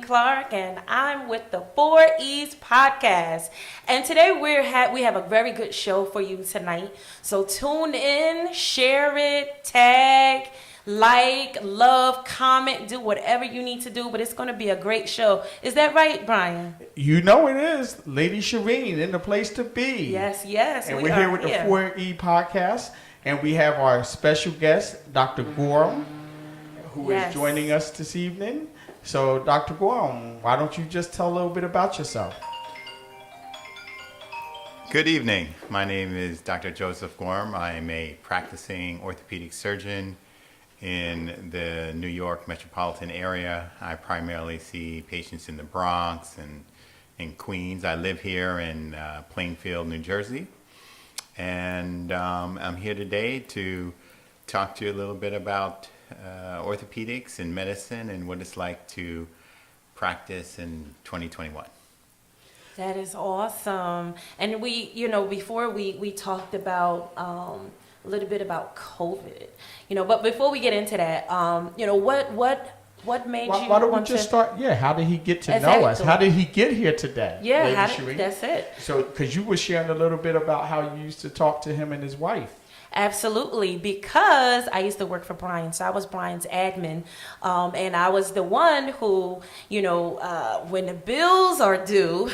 Clark, and I'm with the 4E's podcast. And today we have a very good show for you tonight. So tune in, share it, tag, like, love, comment, do whatever you need to do. But it's going to be a great show. Is that right, Brian? You know it is. Lady Shireen in the place to be. Yes. And we're here with the 4E podcast. And we have our special guest, Dr. Gorham, who is joining us this evening. So, Dr. Gorham, why don't you just tell a little bit about yourself? Good evening. My name is Dr. Joseph Gorham. I am a practicing orthopedic surgeon in the New York metropolitan area. I primarily see patients in the Bronx and in Queens. I live here in Plainfield, New Jersey. And I'm here today to talk to you a little bit about orthopedics and medicine and what it's like to practice in 2021. That is awesome. And before we talked about a little bit about COVID, but before we get into that, what made you Why don't we just start? Yeah, how did he get to know us? How did he get here today? Yeah, that's it. So, because you were sharing a little bit about how you used to talk to him and his wife. Absolutely, because I used to work for Brian, so I was Brian's admin, and I was the one who, when the bills are due,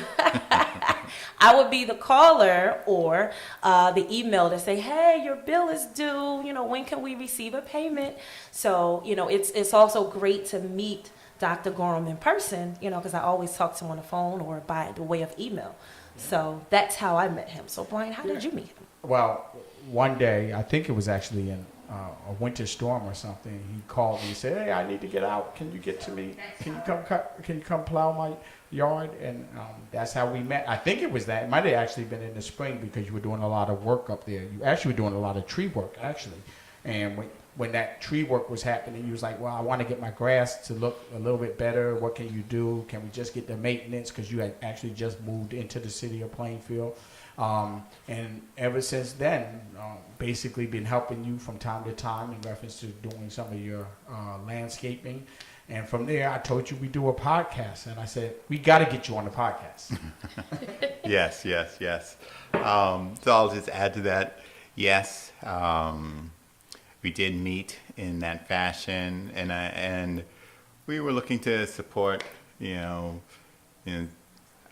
I would be the caller or the email to say, hey, your bill is due, when can we receive a payment? So, it's also great to meet Dr. Gorham in person, because I always talk to him on the phone or by the way of email. So that's how I met him. So, Brian, how did you meet him? Well, one day, I think it was actually in a winter storm or something. He called me and said, "Hey, I need to get out. Can you get to me? Can you come plow my yard?" And that's how we met. I think it was that. It might have actually been in the spring because you were doing a lot of work up there. You actually were doing a lot of tree work, actually. And when that tree work was happening, he was like, "Well, I want to get my grass to look a little bit better. What can you do? Can we just get the maintenance?" Because you had actually just moved into the city of Plainfield. And ever since then, basically been helping you from time to time in reference to doing some of your landscaping. And from there, I told you we do a podcast. And I said, we got to get you on the podcast. Yes. So I'll just add to that. Yes, we did meet in that fashion. And we were looking to support,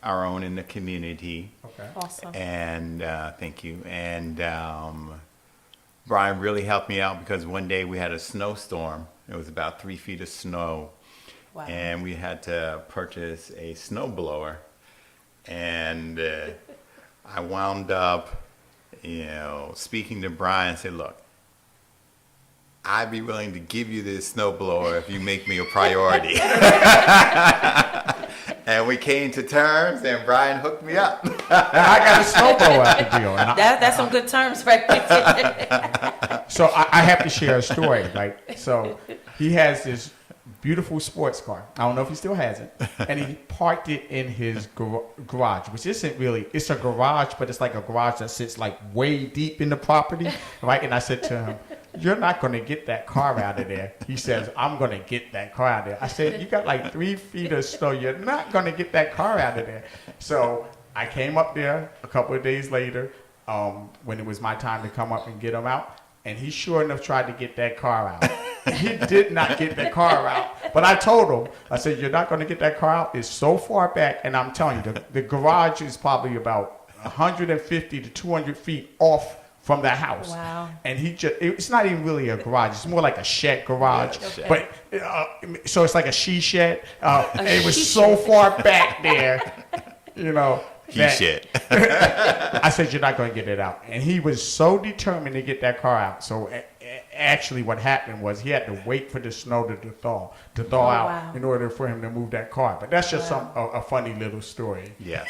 our own in the community. Okay. Awesome. And thank you. And Brian really helped me out because one day we had a snowstorm. It was about 3 feet of snow. Wow. And we had to purchase a snow blower. And I wound up, speaking to Brian and said, look, I'd be willing to give you this snow blower if you make me a priority. And we came to terms, and Brian hooked me up. And I got a snowblower out the deal. That's some good terms right there. So I have to share a story, right? So he has this beautiful sports car. I don't know if he still has it. And he parked it in his garage, which isn't really, it's a garage, but it's like a garage that sits like way deep in the property, right? And I said to him, you're not going to get that car out of there. He says, I'm going to get that car out of there. I said, you got like 3 feet of snow. You're not going to get that car out of there. So I came up there a couple of days later when it was my time to come up and get him out. And he sure enough tried to get that car out. He did not get that car out. But I told him, I said, you're not going to get that car out. It's so far back. And I'm telling you, the garage is probably about 150 to 200 feet off from the house. Wow. And it's not even really a garage. It's more like a shed garage. Okay. But so it's like a she shed. It was so far back there, Shit. I said, you're not going to get it out. And he was so determined to get that car out. So actually what happened was he had to wait for the snow to thaw out wow. in order for him to move that car. But that's just a funny little story. Yes.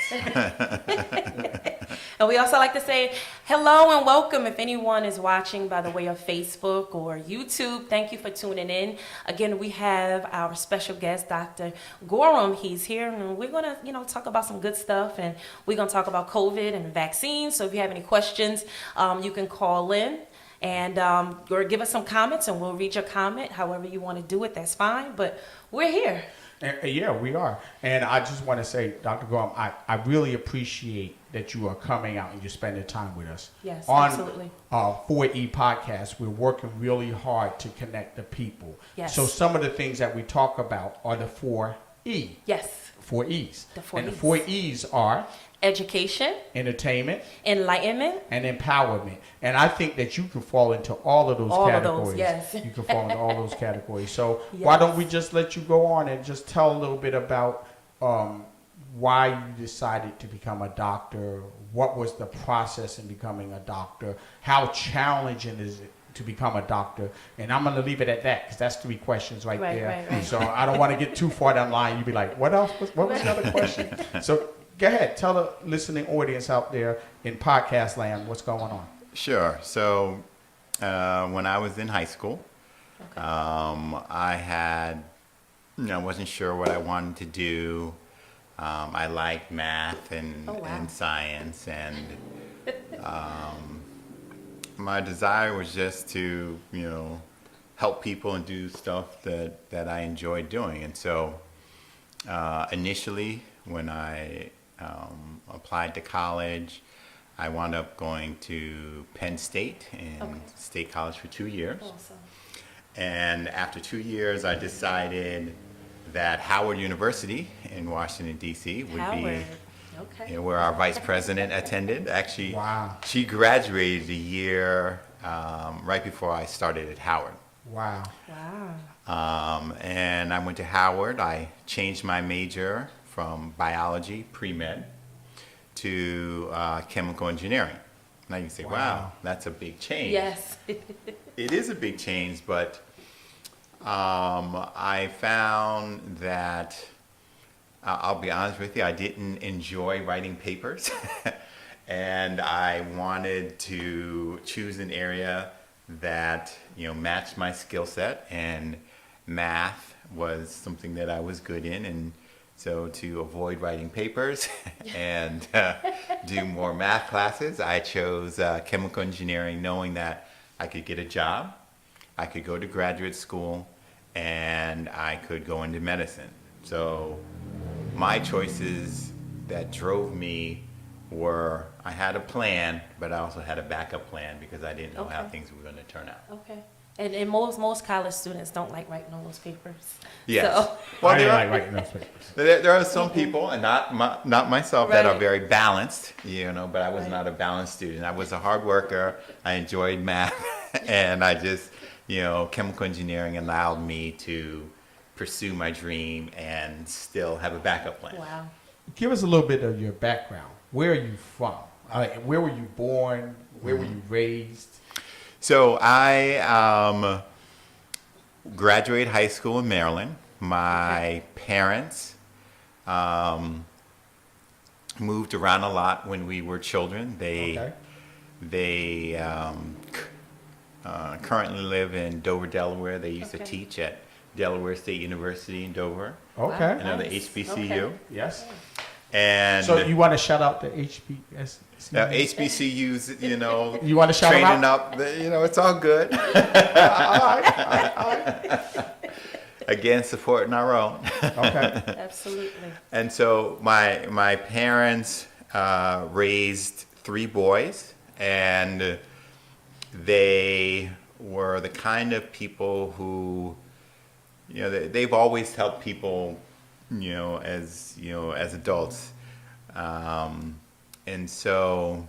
And we also like to say hello and welcome if anyone is watching by the way of Facebook or YouTube. Thank you for tuning in. Again, we have our special guest, Dr. Gorham. He's here, and we're going to, talk about some good stuff, and we're going to talk about COVID and vaccines. So if you have any questions, you can call in. And or give us some comments, and we'll read your comment. However you want to do it, that's fine. But we're here. Yeah, we are. And I just want to say, Dr. Gorham, I really appreciate that you are coming out and you're spending time with us. Yes, on, absolutely. 4E podcast, we're working really hard to connect the people. Yes. So some of the things that we talk about are the 4E. Yes. 4Es. The 4Es. And the 4Es are Education, entertainment enlightenment, and empowerment. And I think that you can fall into all of those All of categories. those, yes. You can fall into all those categories. So why don't we just let you go on and just tell a little bit about why you decided to become a doctor? What was the process in becoming a doctor? How challenging is it to become a doctor? And I'm going to leave it at that because that's 3 questions right there. Right. So I don't want to get too far down the line. You'd be like, what else? What was the other question? So go ahead. Tell the listening audience out there in podcast land what's going on. Sure. So when I was in high school, Okay. I wasn't sure what I wanted to do. I liked math and, Oh, wow. and science, and my desire was just to, help people and do stuff that I enjoyed doing. And so initially, when I applied to college, I wound up going to Penn State in Okay. State College for 2 years. Awesome. And after 2 years, I decided that Howard University in Washington, D.C. would Howard. be Okay. where our vice president attended. Actually, Wow. she graduated a year right before I started at Howard. Wow. Wow. And I went to Howard. I changed my major from biology, pre-med, to chemical engineering. Now you say, wow, that's a big change. Yes. It is a big change, but I found that, I'll be honest with you, I didn't enjoy writing papers. And I wanted to choose an area that, matched my skill set, and math was something that I was good in. And so to avoid writing papers and do more math classes, I chose chemical engineering, knowing that I could get a job, I could go to graduate school, and I could go into medicine. So my choices that drove me were, I had a plan, but I also had a backup plan because I didn't know how Okay. things were going to turn out. Okay. And most college students don't like writing all those papers. Yes. So, Well, I there didn't are, like writing those papers. there are some people, and not myself, that are Right. very balanced, but I was Right. not a balanced student. I was a hard worker. I enjoyed math, and I just, chemical engineering allowed me to pursue my dream and still have a backup plan. wow. Give us a little bit of your background. Where are you from? Where were you born? Where were you raised? So I graduated high school in Maryland. My parents moved around a lot when we were children. Okay. They currently live in Dover, Delaware. They used to Okay. teach at Delaware State University in Dover, Okay. Wow. another Nice. HBCU. Okay. Yes. And So you want to shout out the HBS? now HBCUs, You want to shout them training out? up, it's all good. All right. Again, supporting our own. Okay. Absolutely. And so my parents raised 3 boys, and they were the kind of people who, they've always helped people, as adults. And so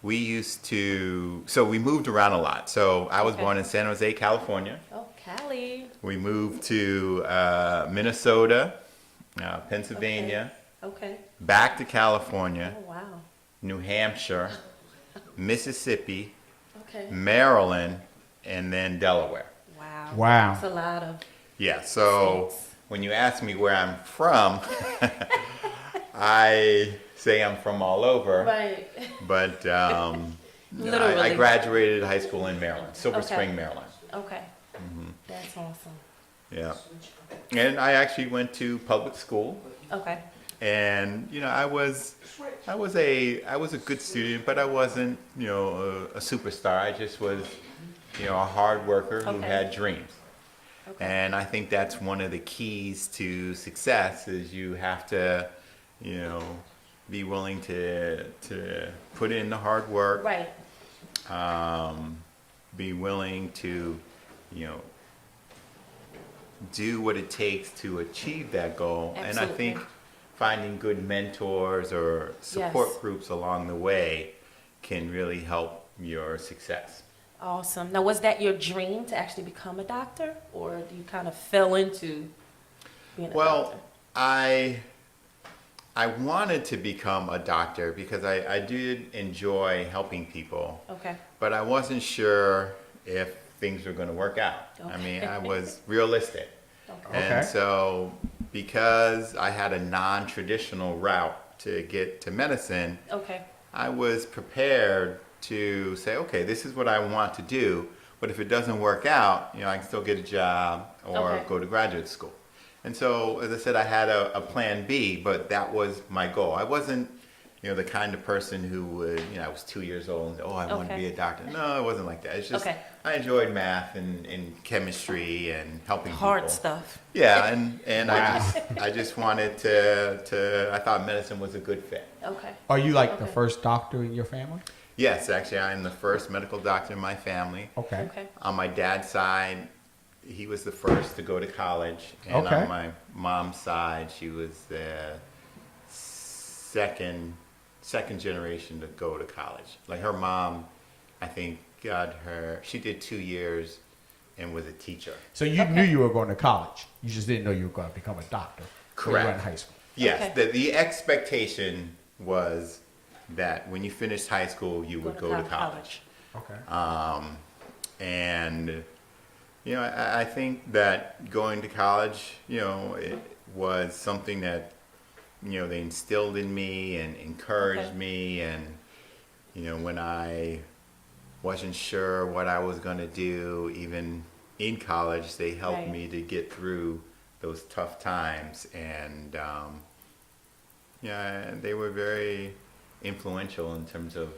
we moved around a lot. So I was Okay. born in San Jose, California. Oh, Cali. We moved to Minnesota, Pennsylvania, Okay. back to California, Oh, wow. New Hampshire, Mississippi, Okay. Maryland, and then Delaware. Wow. Wow. That's a lot of Yeah, so states. when you ask me where I'm from, I say I'm from all over, Right. but I Literally. graduated high school in Maryland, Silver Okay. Spring, Maryland. Okay. Mm-hmm. That's awesome. Yeah. And I actually went to public school. Okay. And I was a good student, but I wasn't a superstar. I just was a hard worker who Okay. had dreams. Okay. And I think that's one of the keys to success is you have to, you know, be willing to put in the hard work, Right. be willing to, you know, do what it takes to achieve that goal. And I think Absolutely. finding good mentors or support Yes. groups along the way can really help your success. Awesome. Now, was that your dream to actually become a doctor, or do you kind of fell into being a Well, doctor? I wanted to become a doctor because I did enjoy helping people, Okay. but I wasn't sure if things were going to work out. I mean, I was realistic. Okay. And Okay. so because I had a non-traditional route to get to medicine, Okay. I was prepared to say, okay, this is what I want to do, but if it doesn't work out, you know, I can still get a job or Okay. go to graduate school. And so, as I said, I had a plan B, but that was my goal. I wasn't, you know, the kind of person who would, you know, I was 2 years old and, oh, I want to Okay. be a doctor. No, it wasn't like that. It's just, Okay. I enjoyed math and chemistry and helping Hard people. stuff. Yeah, and Wow. I just wanted to, I thought medicine was a good fit. Okay. Are you like the Okay. first doctor in your family? Yes, actually, I'm the first medical doctor in my family. Okay. Okay. On my dad's side, he was the first to go to college, and Okay. on my mom's side, she was the second generation to go to college. Like her mom, I think she did 2 years and was a teacher. So you Okay. knew you were going to college. You just didn't know you were going to become a doctor. when you were in Correct. high school. Yes, Okay. the expectation was that when you finished high school, you would go to college. Okay. And you know, I think that going to college, you know, it was something that, you know, they instilled in me and encouraged Okay. me. And you know, when I wasn't sure what I was going to do, even in college, they helped Right. me to get through those tough times. And yeah, they were very influential in terms of,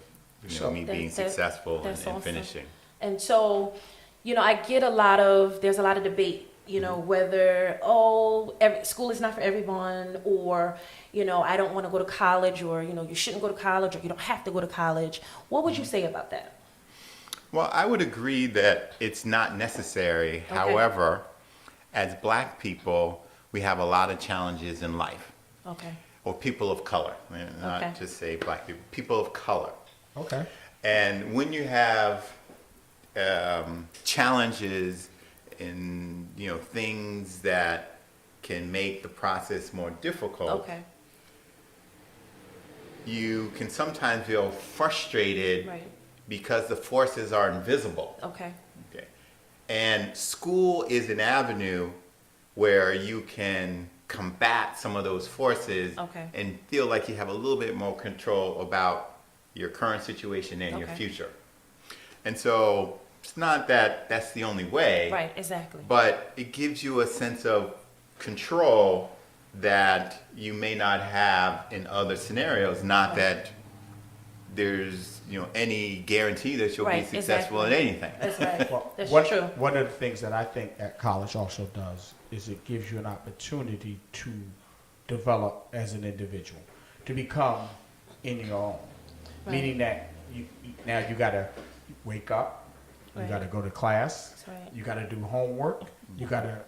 you know, So- me being That- that- successful that's and awesome. finishing. And so, you know, I get there's a lot of debate, you know, whether, school is not for everyone, or, you know, I don't want to go to college, or, you know, you shouldn't go to college, or you don't have to go to college. What would you say about that? Well, I would agree that it's not necessary. Okay. However, as black people, we have a lot of challenges in life, Okay. or people of color, not Okay. just say black people, people of color. Okay. And when you have challenges in, you know, things that can make the process more difficult, Okay. you can sometimes feel frustrated Right. because the forces are invisible. Okay. Okay. And school is an avenue where you can combat some of those forces Okay. and feel like you have a little bit more control about your current situation and your Okay. future. And so it's not that that's the only way, Right. Exactly. but it gives you a sense of control that you may not have in other scenarios. Not that there's, you know, any guarantee that you'll Right, be successful exactly. in anything. That's right. Well, That's one, true. one of the things that I think that college also does is it gives you an opportunity to develop as an individual, to become in your own. Right. Meaning that now you got to wake up, you Right. got to go to class, That's right. you got to do homework, you got to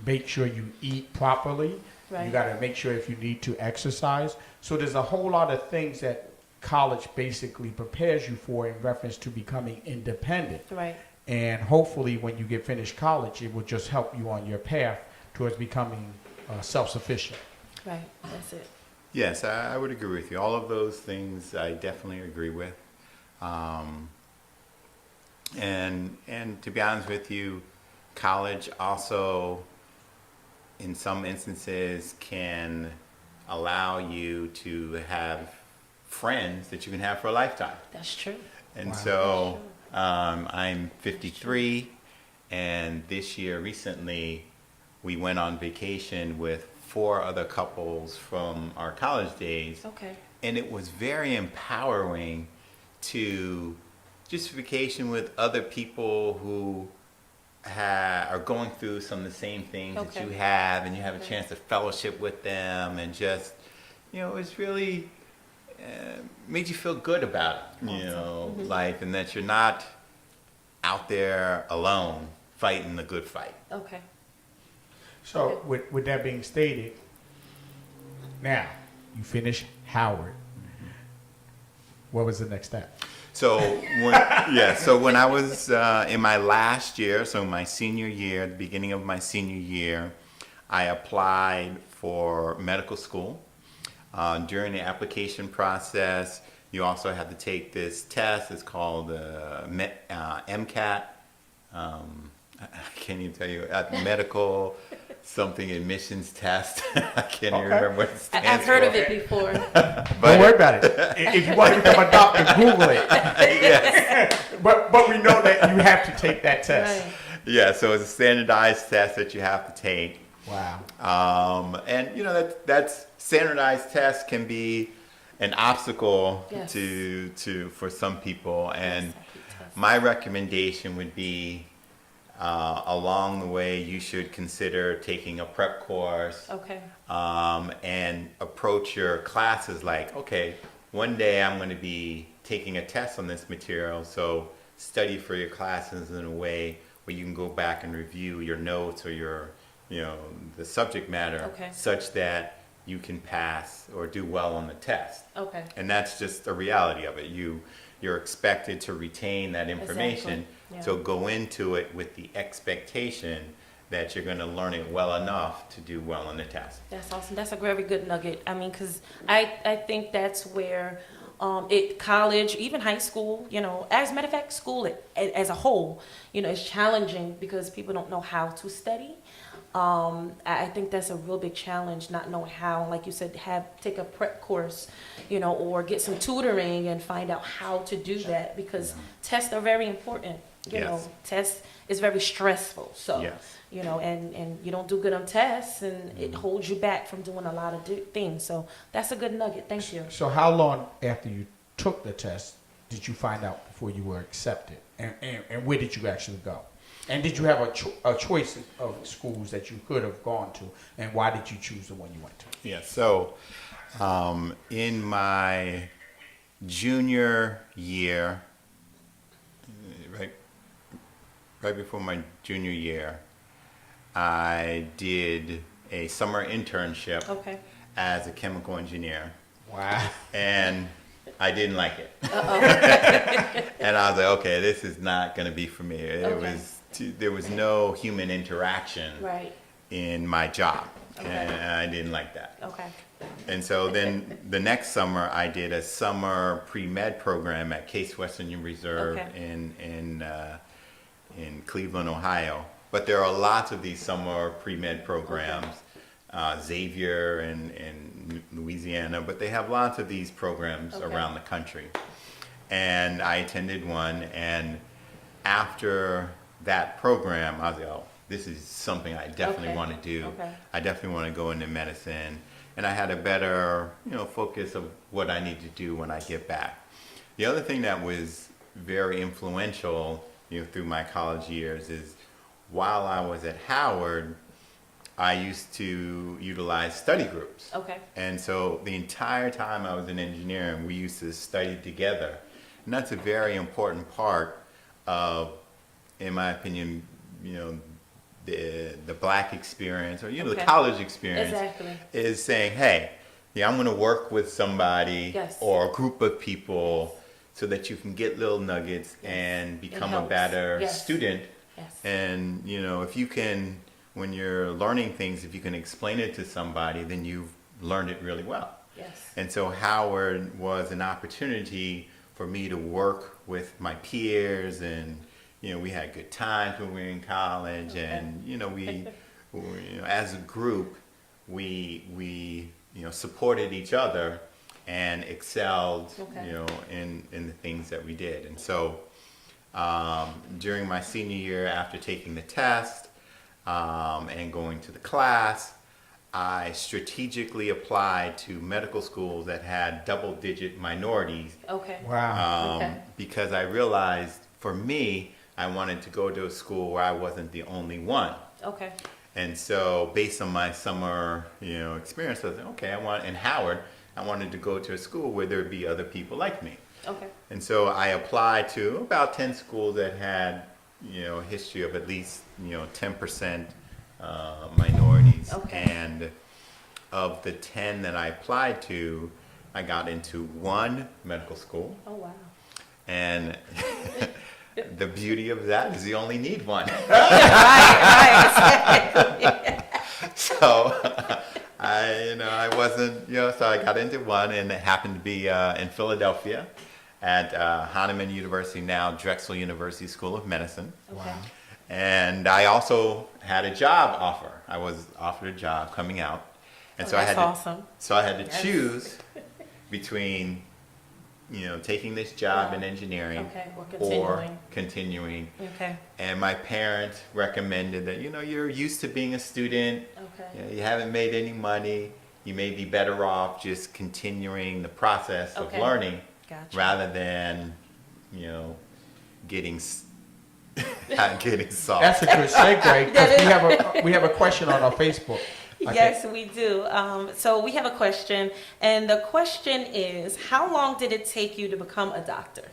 make sure you eat properly, you Right. got to make sure if you need to exercise. So there's a whole lot of things that college basically prepares you for in reference to becoming independent. Right. And hopefully when you get finished college, it will just help you on your path towards becoming self-sufficient. Right. That's it. Yes, I would agree with you. All of those things I definitely agree with. And to be honest with you, college also, in some instances, can allow you to have friends that you can have for a lifetime. That's true. And Wow. so I'm 53, and this year recently we went on vacation with 4 other couples from our college days, Okay. and it was very empowering to just vacation with other people who are going through some of the same things that Okay. you have, and you have a Okay. chance to fellowship with them, and just, it's really made you feel good about, Mm-hmm. life, and that you're not out there alone fighting the good fight. Okay. So Okay. with that being stated, now you finish Howard. What was the next step? So when I was in my last year, so my senior year, the beginning of my senior year, I applied for medical school. During the application process, you also had to take this test. It's called MCAT. I can't even tell you, medical something admissions test. I can't even Okay. remember what it stands I've heard for. of it before. Don't worry about it. If you want to become a doctor, Google it. Yes. But we know that you have to take that test. Right. Yeah, so it's a standardized test that you have to take. Wow. And that's standardized test can be an obstacle Yes. for some people. And Yes, I hate tests. my recommendation would be along the way you should consider taking a prep course. Okay. And approach your classes like, okay, one day I'm going to be taking a test on this material, so study for your classes in a way where you can go back and review your notes or your, the subject matter, Okay. such that you can pass or do well on the test. Okay. And that's just the reality of it. You're expected to retain that information, Exactly. Yeah. so go into it with the expectation that you're going to learn it well enough to do well on the test. That's awesome. That's a very good nugget. I mean, because I think that's where college, even high school, as a matter of fact, school as a whole, is challenging because people don't know how to study. I think that's a real big challenge, not knowing how, like you said, take a prep course, or get some tutoring and find out how to do that because tests are very important. Yes. Tests is very stressful. So, Yes. and you don't do good on tests and it holds you back from doing a lot of things. So that's a good nugget. Thank you. So how long after you took the test did you find out before you were accepted? And where did you actually go? And did you have a choice of schools that you could have gone to? And why did you choose the one you went to? Yeah, so in my junior year, right before my junior year, I did a summer internship Okay. as a chemical engineer, Wow. and I didn't like it. And I was like, okay, this is not going to be for me. Okay. There was no human interaction Right. in my job, Okay. and I didn't like that. Okay. And so then the next summer, I did a summer pre-med program at Case Western Reserve Okay. in Cleveland, Ohio. But there are lots of these summer pre-med programs, Xavier in Louisiana, but they have lots of these programs Okay. around the country. And I attended one, and after that program, I was like, oh, this is something I definitely Okay. want to do. Okay. I definitely want to go into medicine. And I had a better, focus of what I need to do when I get back. The other thing that was very influential, through my college years is while I was at Howard, I used to utilize study groups. Okay. And so the entire time I was in engineering, we used to study together. And that's a very important part of, in my opinion, the black experience or, the Okay. college experience Exactly. is saying, hey, I'm going to work with somebody Yes. or a group of people so that you can get little nuggets and become a helps. better Yes. student. Yes. And, if you can, when you're learning things, if you can explain it to somebody, then you've learned it really well. Yes. And so Howard was an opportunity for me to work with my peers, and we had good times when we were in college, Okay. and we as a group we supported each other and excelled Okay. in the things that we did. And so during my senior year, after taking the test and going to the class, I strategically applied to medical schools that had double-digit minorities Okay. Wow. Okay. because I realized for me, I wanted to go to a school where I wasn't the only one. Okay. And so based on my summer, experience, I was like, okay, in Howard, I wanted to go to a school where there'd be other people like me. Okay. And so I applied to about 10 schools that had, a history of at least, 10% minorities. Okay. And of the 10 that I applied to, I got into one medical school. Oh, wow. And the beauty of that is you only need one. Right. So I wasn't, so I got into one, and it happened to be in Philadelphia at Hahnemann University, now Drexel University School of Medicine. Okay. And I also had a job offer. I was offered a job coming out. And so That's awesome. So I had to Yes. choose between, taking this job Wow. in engineering Okay. Or or continuing. continuing. Okay. And my parents recommended that, you're used to being a student. Okay. You haven't made any money. You may be better off just continuing the process of Okay. learning Gotcha. rather than, getting getting soft. That's a good segue because we have a question on our Facebook. Yes, we do. So we have a question, and the question is, how long did it take you to become a doctor?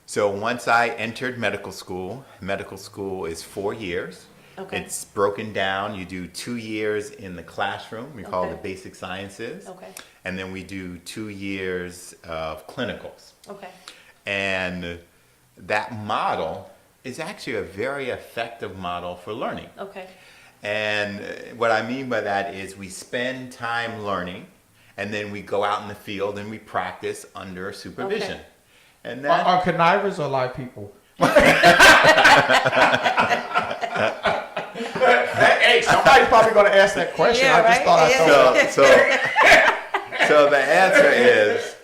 So once I entered medical school is 4 years. Okay. It's broken down. You do 2 years in the classroom. We call Okay. it basic sciences. Okay. And then we do 2 years of clinicals. Okay. And that model is actually a very effective model for learning. Okay. And what I mean by that is we spend time learning, and then we go out in the field and we practice under supervision. Okay. And that, Are connivers or live people? Hey, somebody's probably going to ask that question. Yeah, I just right? thought I'd throw it out. so the answer is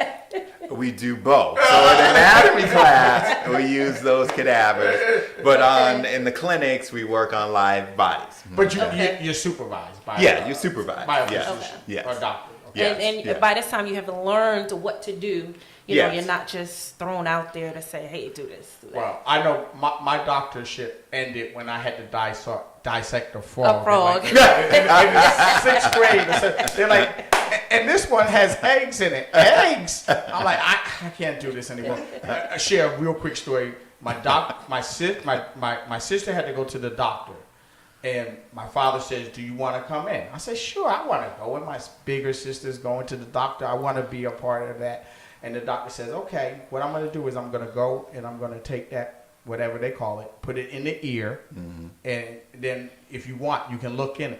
we do both. So in anatomy class, we use those cadavers, but in the clinics, we work on live bodies. But Okay. you're supervised by You're supervised. by a Yes. physician Yes. or a doctor. Okay. Yes, And yes. by this time, you have learned what to do. Yes. You're not just thrown out there to say, "Hey, do this." Do that. Well, I know my doctorship ended when I had to dissect a frog. A frog. In the sixth grade. They're like, and this one has eggs in it. Eggs. I'm like, I can't do this anymore. I share a real quick story. My sister had to go to the doctor. And my father says, "Do you want to come in?" I said, "Sure, I want to go." And my bigger sister's going to the doctor. I want to be a part of that. And the doctor says, "Okay, what I'm going to do is I'm going to go and I'm going to take that, whatever they call it, put it in the ear. And then if you want, you can look in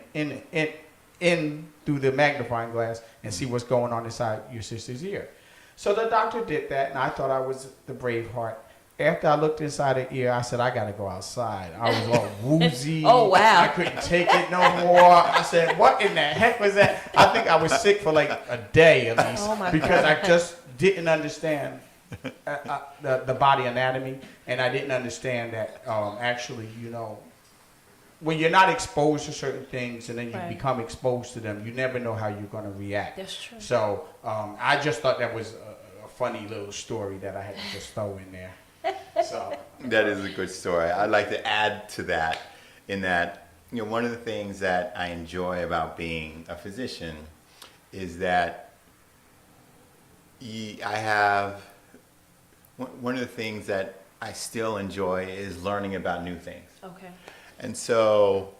through the magnifying glass and see what's going on inside your sister's ear." So the doctor did that, and I thought I was the brave heart. After I looked inside the ear, I said, "I got to go outside." I was all woozy. Oh, wow. I couldn't take it no more. I said, "What in the heck was that?" I think I was sick for like a day at least Oh, my because God. I just didn't understand the body anatomy, and I didn't understand that actually, when you're not exposed to certain things and then you Right. become exposed to them, you never know how you're going to react. That's true. So I just thought that was a funny little story that I had to just throw in there. So That is a good story. I'd like to add to that in that, one of the things that I enjoy about being a physician is that one of the things that I still enjoy is learning about new things. Okay. And so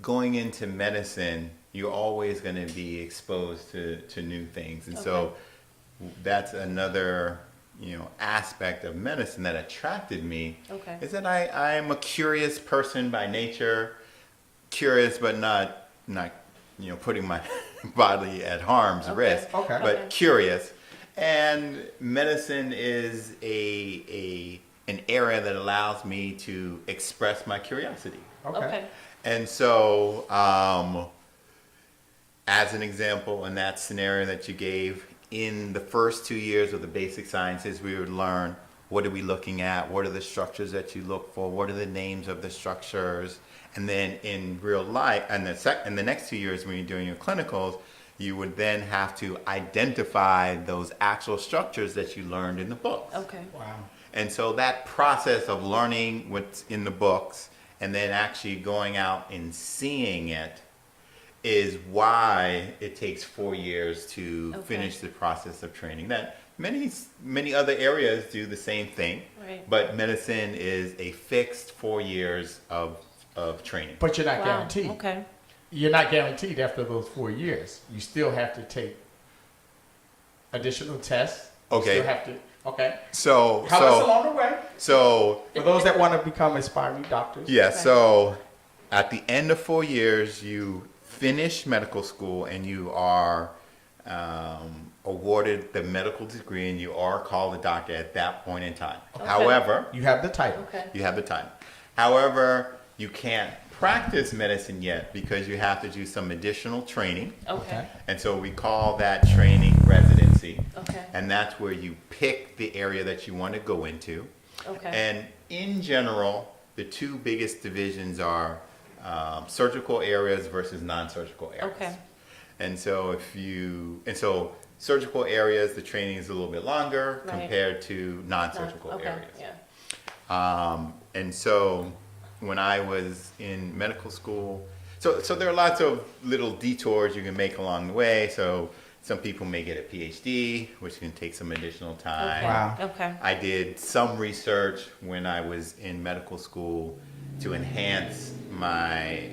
going into medicine, you're always going to be exposed to new things. And so that's another aspect of medicine that attracted me. Okay. Is that I am a curious person by nature, curious but not putting my body at harm's Okay. risk, Okay. but Okay. curious. And medicine is an area that allows me to express my curiosity. Okay. And so, as an example, in that scenario that you gave, in the first 2 years of the basic sciences, we would learn what are we looking at, what are the structures that you look for, what are the names of the structures, and then in real life, and in the next 2 years when you're doing your clinicals, you would then have to identify those actual structures that you learned in the books. Okay. wow. And so that process of learning what's in the books and then actually going out and seeing it is why it takes 4 years to Okay. finish the process of training. That many other areas do the same thing, Right. but medicine is a fixed 4 years of training. But you're not Wow. guaranteed. Okay. You're not guaranteed after those 4 years. You still have to take additional tests. You Okay. still have to. Okay. So Help us along the way. so For those that want to become aspiring doctors. yeah, Okay. so at the end of 4 years, you finish medical school and you are awarded the medical degree and you are called a doctor at that point in time. Okay. However, You have the title. Okay. you have the time. However, you can't practice medicine yet because you have to do some additional training. Okay. And so we call that training residency. Okay. And that's where you pick the area that you want to go into. Okay. And in general, the two biggest divisions are surgical areas versus non-surgical areas. Okay. And so surgical areas, the training is a little bit longer Right. compared to non-surgical Okay. areas. Yeah. And so when I was in medical school, so there are lots of little detours you can make along the way. So some people may get a PhD, which can take some additional time. Okay. Wow. Okay. I did some research when I was in medical school to enhance my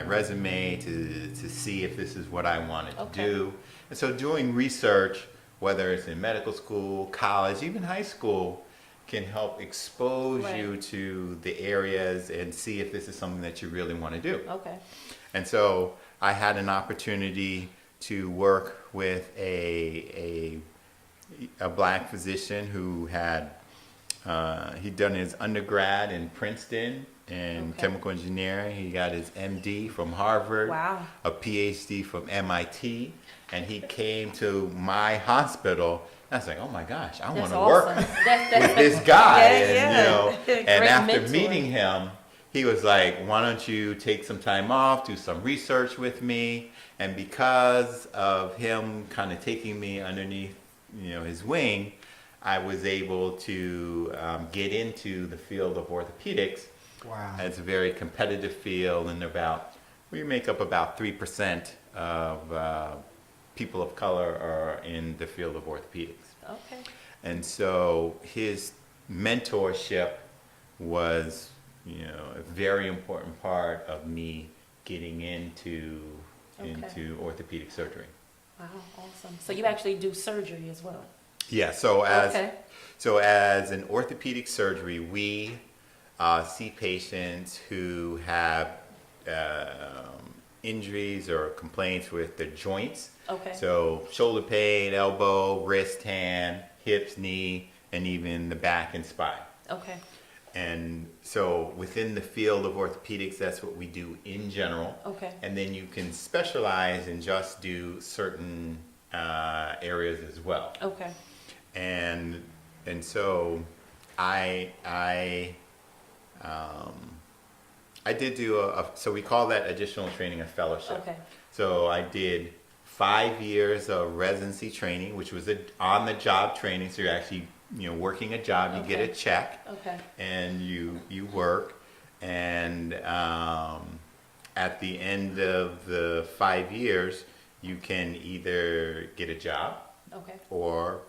resume to see if this is what I wanted to Okay. do. And so doing research, whether it's in medical school, college, even high school, can help expose Right. you to the areas and see if this is something that you really want to do. Okay. And so I had an opportunity to work with a black physician who had he'd done his undergrad in Princeton in Okay. chemical engineering. He got his MD from Harvard, Wow. a PhD from MIT, and he came to my hospital. I was like, oh my gosh, I want That's to awesome. work That's with this guy. Yeah, and, yeah. you know, and Great after mentor. meeting him, he was like, why don't you take some time off, do some research with me? And because of him kind of taking me underneath, his wing, I was able to get into the field of orthopedics. Wow. It's a very competitive field, and we make up about 3% of people of color are in the field of orthopedics. Okay. And so his mentorship was, a very important part of me getting into orthopedic surgery. Wow. Awesome. So you actually do surgery as well. Yeah. Okay. So as an orthopedic surgery, we see patients who have injuries or complaints with their joints. Okay. So shoulder pain, elbow, wrist, hand, hips, knee, and even the back and spine. Okay. And so within the field of orthopedics, that's what we do in general. Okay. And then you can specialize and just do certain areas as well. Okay. And so I did do so we call that additional training a fellowship. Okay. So I did 5 years of residency training, which was on the job training. So you're actually working a job, you get a Okay. check, Okay. and you work, and at the end of the 5 years, you can either get a job Okay. or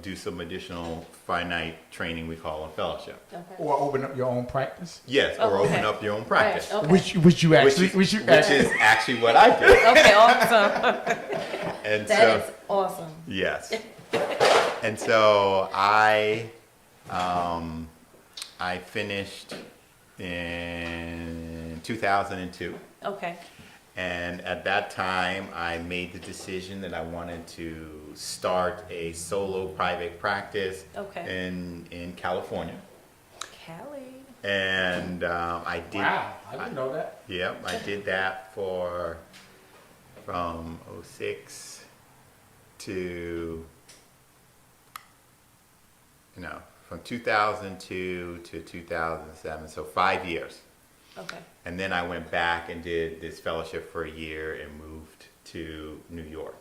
do some additional finite training we call a fellowship. Okay. Or open up your own practice. Yes, or Okay. open up your own practice, Right. Okay. Which you actually which is actually what I did. Okay. Awesome. And That is awesome. yes. And so I finished in 2002. Okay. And at that time, I made the decision that I wanted to start a solo private practice Okay. in California. Cali. And I did. Wow, I didn't know that. Yep, I did that from 06 to, from 2002 to 2007, so 5 years. Okay. And then I went back and did this fellowship for a year and moved to New York.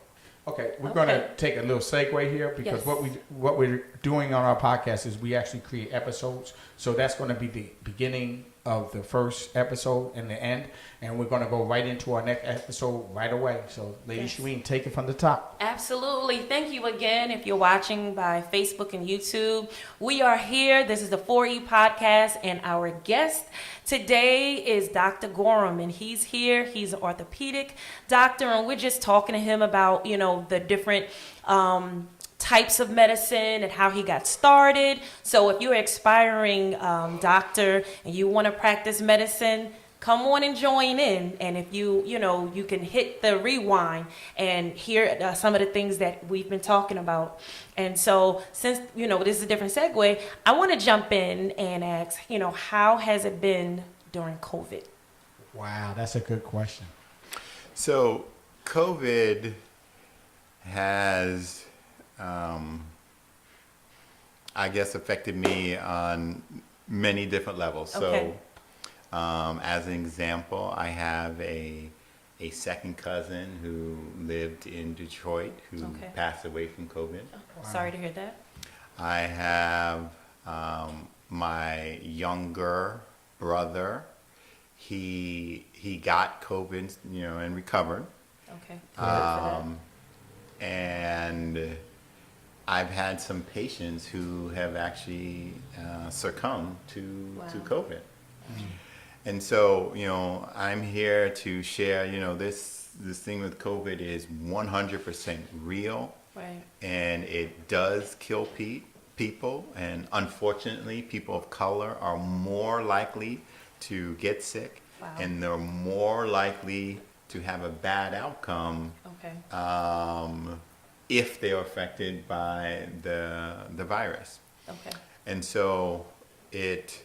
Okay, we're going to Okay. take a little segue here because Yes. what we're doing on our podcast is we actually create episodes. So that's going to be the beginning of the first episode and the end, and we're going to go right into our next episode right away. So, Lady Yes. Shireen, take it from the top. Absolutely. Thank you again. If you're watching by Facebook and YouTube, we are here. This is the 4E podcast, and our guest today is Dr. Gorham, and he's here. He's an orthopedic doctor, and we're just talking to him about, the different types of medicine and how he got started. So if you're an aspiring doctor and you want to practice medicine, come on and join in. And if you can hit the rewind and hear some of the things that we've been talking about. And so since, this is a different segue, I want to jump in and ask, how has it been during COVID? Wow, that's a good question. So COVID has, I guess, affected me on many different levels. Okay. So, as an example, I have a second cousin who lived in Detroit who Okay. passed away from COVID. Sorry to hear that. I have my younger brother. He got COVID, and recovered. Okay. Good for that. And I've had some patients who have actually succumbed to Wow. COVID. And so, I'm here to share, this thing with COVID is 100% real, Right. and it does kill people. And unfortunately, people of color are more likely to get sick, Wow. and they're more likely to have a bad outcome Okay. if they are affected by the virus. Okay. And so it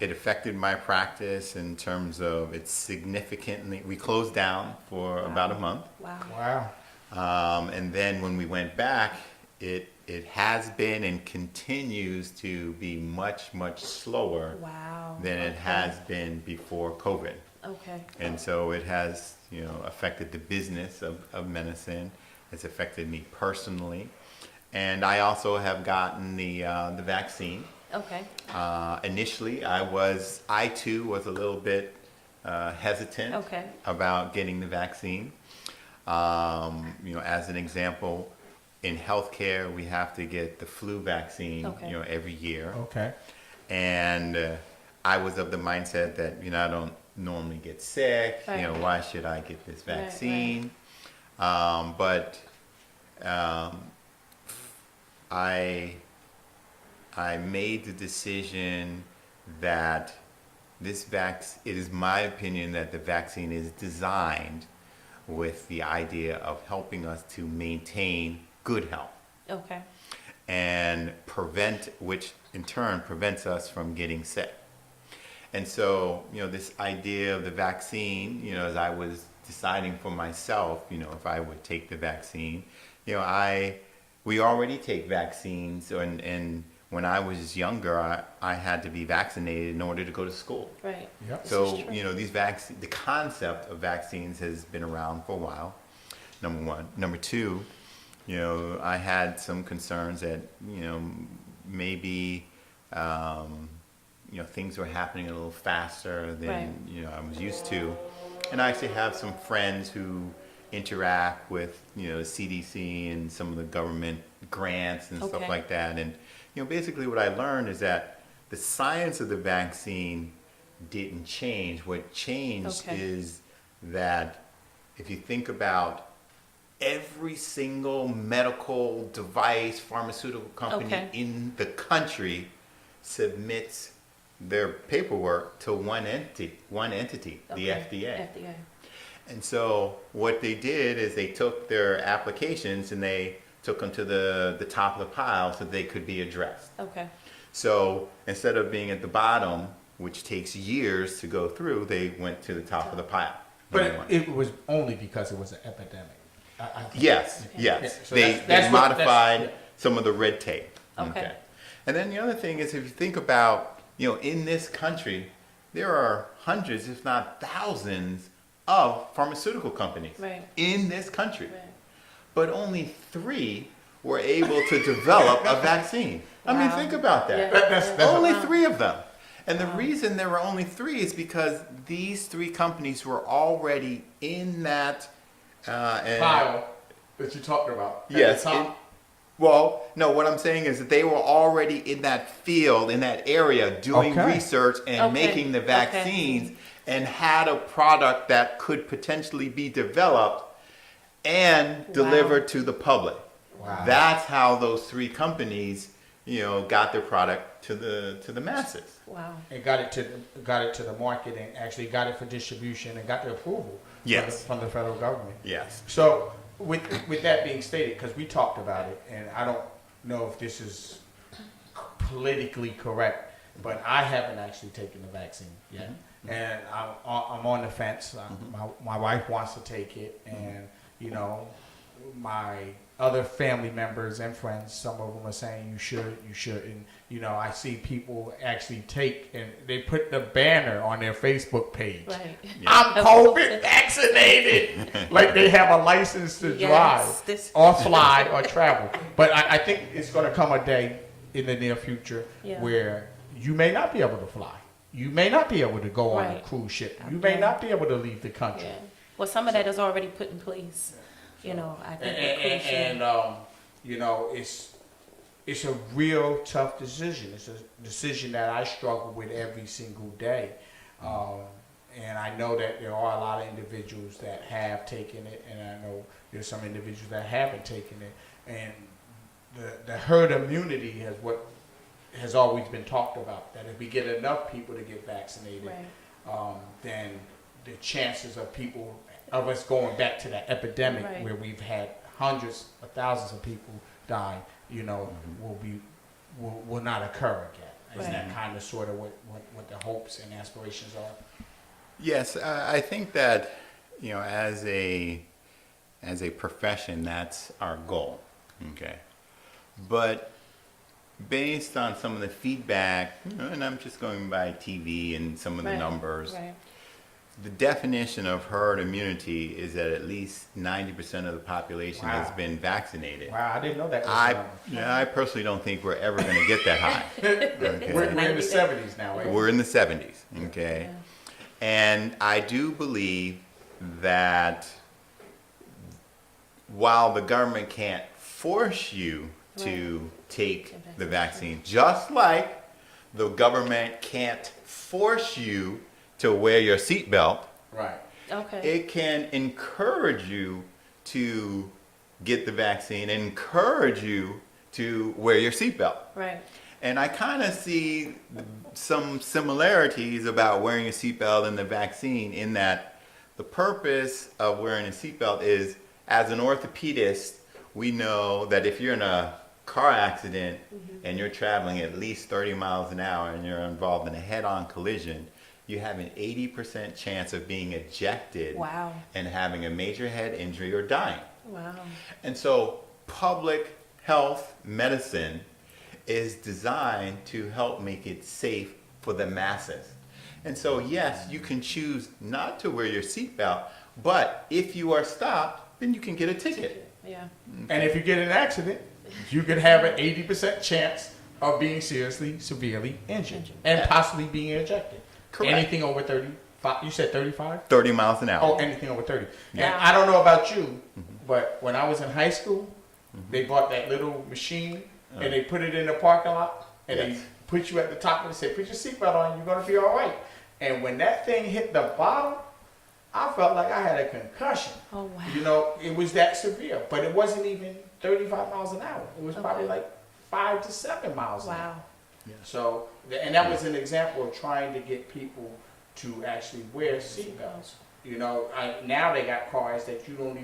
affected my practice in terms of it significantly. We closed down for about a month. Wow. Wow. And then when we went back, it has been and continues to be much, much slower Wow. than it Okay. has been before COVID. Okay. And so it has, affected the business of medicine. It's affected me personally. And I also have gotten the vaccine. Okay. Initially, I too was a little bit hesitant Okay. about getting the vaccine. As an example, in healthcare, we have to get the flu vaccine, Okay. every year. Okay. And I was of the mindset that, I don't normally get sick. Right. Why should I get this Right, right. vaccine? But I made the decision that it is my opinion that the vaccine is designed with the idea of helping us to maintain good health Okay. and which in turn prevents us from getting sick. And so, this idea of the vaccine, as I was deciding for myself, if I would take the vaccine, we already take vaccines, and when I was younger, I had to be vaccinated in order to go to school. Right. Yep. This So, is true. the concept of vaccines has been around for a while, number one. Number two, I had some concerns that, maybe, things were happening a little faster than, Right. I was used to. And I actually have some friends who interact with, CDC and some of the government grants and Okay. stuff like that. And, basically what I learned is that the science of the vaccine didn't change. What changed Okay. is that if you think about every single medical device, pharmaceutical company Okay. in the country submits their paperwork to one entity, the Okay. FDA. FDA. And so what they did is they took their applications and they took them to the top of the pile so they could be addressed. Okay. So instead of being at the bottom, which takes years to go through, they went to the top of the pile. But Number one. it was only because it was an epidemic. I think. Yes, Okay. yes. Yeah, so They that's what- modified that's- some of the red tape. Okay. And then the other thing is if you think about, in this country, there are hundreds, if not thousands, of pharmaceutical companies Right. in this country. Right. but only 3 were able to develop a vaccine. I mean, Wow. think about that. Yeah. That's Only Wow. 3 of them. And the reason there were only 3 is because these 3 companies were already in that and- file that you talked about. At Yes. the top. Well, no, what I'm saying is that they were already in that field, in that area, doing Okay. research and Okay. making the Okay. vaccines and had a product that could potentially be developed and delivered to the public. Wow. That's how those 3 companies, got their product to the masses. Wow. And got it to the market and actually got it for distribution and got the approval Yes. from the federal government. Yes. So with that being stated, because we talked about it, and I don't know if this is politically correct, but I haven't actually taken the vaccine yet, and I'm on the fence. My wife wants to take it, and my other family members and friends, some of them are saying you should, and I see people actually take and they put the banner on their Facebook page. Right. I'm COVID vaccinated. Like they have a license to Yes, drive this- or fly or travel. But I think it's going to come a day in the near future Yeah. where you may not be able to fly. You may not be able to go on a Right. cruise ship. You may Okay. not be able to leave the country. Yeah. Well, some of that is already put in place. I think the cruise ship. It's a real tough decision. It's a decision that I struggle with every single day. And I know that there are a lot of individuals that have taken it, and I know there's some individuals that haven't taken it. And the herd immunity has always been talked about. That if we get enough people to get vaccinated, Right. then the chances of us going back to that epidemic Right. where we've had hundreds of thousands of people die, will not occur again. Isn't Right. that kind of sort of what the hopes and aspirations are? Yes, I think that as a profession, that's our goal. Okay, but based on some of the feedback, and I'm just going by TV and some of the Right. numbers, Right. the definition of herd immunity is that at least 90% of the population Wow. has been vaccinated. Wow, I didn't know that. Was I personally don't think we're ever going to get that high. Okay? we're in the 70s now. Right? We're in the 70s, okay? Yeah. And I do believe that while the government can't force you to take the vaccine, just like the government can't force you to wear your seatbelt, Right. Okay. it can encourage you to get the vaccine, encourage you to wear your seatbelt. Right. And I kind of see some similarities about wearing a seatbelt and the vaccine in that the purpose of wearing a seatbelt is, as an orthopedist, we know that if you're in a car accident and you're traveling at least 30 miles an hour and you're involved in a head-on collision, you have an 80% chance of being ejected Wow. and having a major head injury or dying. Wow. And so public health medicine is designed to help make it safe for the masses. And so, yes, you can choose not to wear your seatbelt, but if you are stopped, then you can get a ticket. Yeah. And if you get in an accident, you could have an 80% chance of being severely injured and possibly being ejected. Correct. Anything over 35, you said 35? 30 miles an hour. Oh, anything over 30. Yeah. And I don't know about you, but when I was in high school, they bought that little machine and they put it in the parking lot and Yes. they put you at the top and they said, put your seatbelt on, you're going to be all right. And when that thing hit the bottom, I felt like I had a concussion. Oh wow. It was that severe, but it wasn't even 35 miles an hour. It was probably Okay. like 5 to 7 miles an hour. Wow. So, and that was an example of trying to get people to actually wear seatbelts. Now they got cars that you don't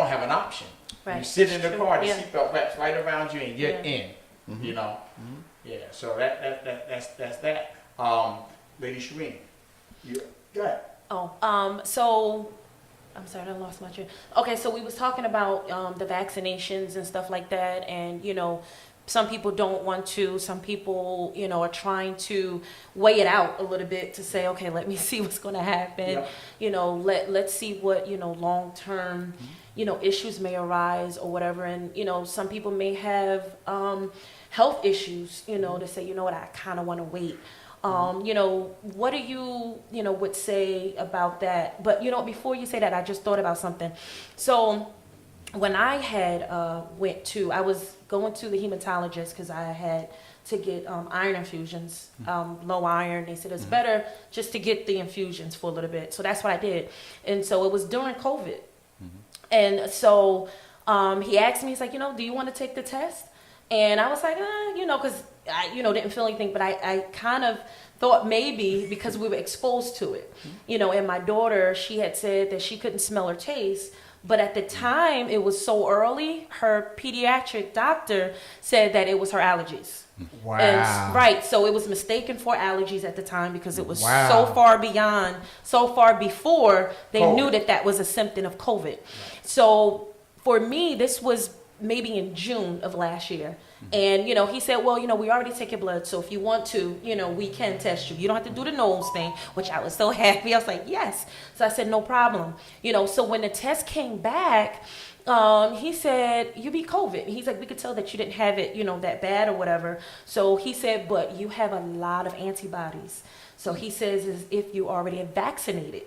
have an option. You Right. sit in the True. car, the Yeah. seatbelt wraps right around you, and you're Yeah. in. Yeah. So that's that. Lady Shireen, you go ahead. Oh, so I'm sorry, I lost my train. Okay, so we was talking about the vaccinations and stuff like that, and some people don't want to. Some people, are trying to weigh it out a little bit to say, okay, let me see what's going to happen. Yep. Let's see what, long term, issues may arise or whatever. And, some people may have health issues, to say, you know what, I kind of want to wait. What do you, would say about that? But, before you say that, I just thought about something. So when I had I was going to the hematologist because I had to get iron infusions, low iron. They said it's better just to get the infusions for a little bit. So that's what I did. And so it was during COVID. And so he asked me, he's like, do you want to take the test? And I was like, because I, didn't feel anything, but I kind of thought maybe because we were exposed to it, and my daughter, she had said that she couldn't smell or taste. But at the time, it was so early, her pediatric doctor said that it was her allergies. Wow. And, right. So it was mistaken for allergies at the time because it was Wow. so far before they COVID. knew that was a symptom of COVID. So for me, this was maybe in June of last year. And, he said, well, we already take your blood. So if you want to, we can test you. You don't have to do the nose thing, which I was so happy. I was like, yes. So I said, no problem. So when the test came back, he said, you beat COVID. He's like, we could tell that you didn't have it, that bad or whatever. So he said, but you have a lot of antibodies. So he says, as if you already are vaccinated,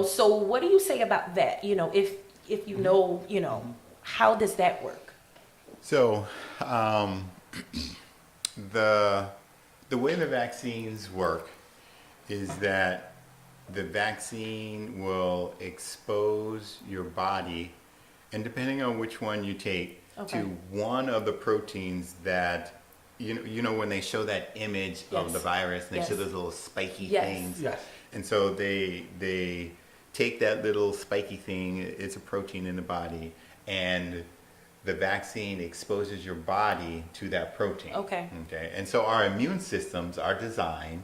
So what do you say about that? If how does that work? So, the way the vaccines work is that the vaccine will expose your body, and depending on which one you take, Okay. to one of the proteins that when they show that image of Yes. the virus and they show Yes. those little spiky Yes. things. Yes. And so they take that little spiky thing, it's a protein in the body, and the vaccine exposes your body to that protein. Okay. Okay. And so our immune systems are designed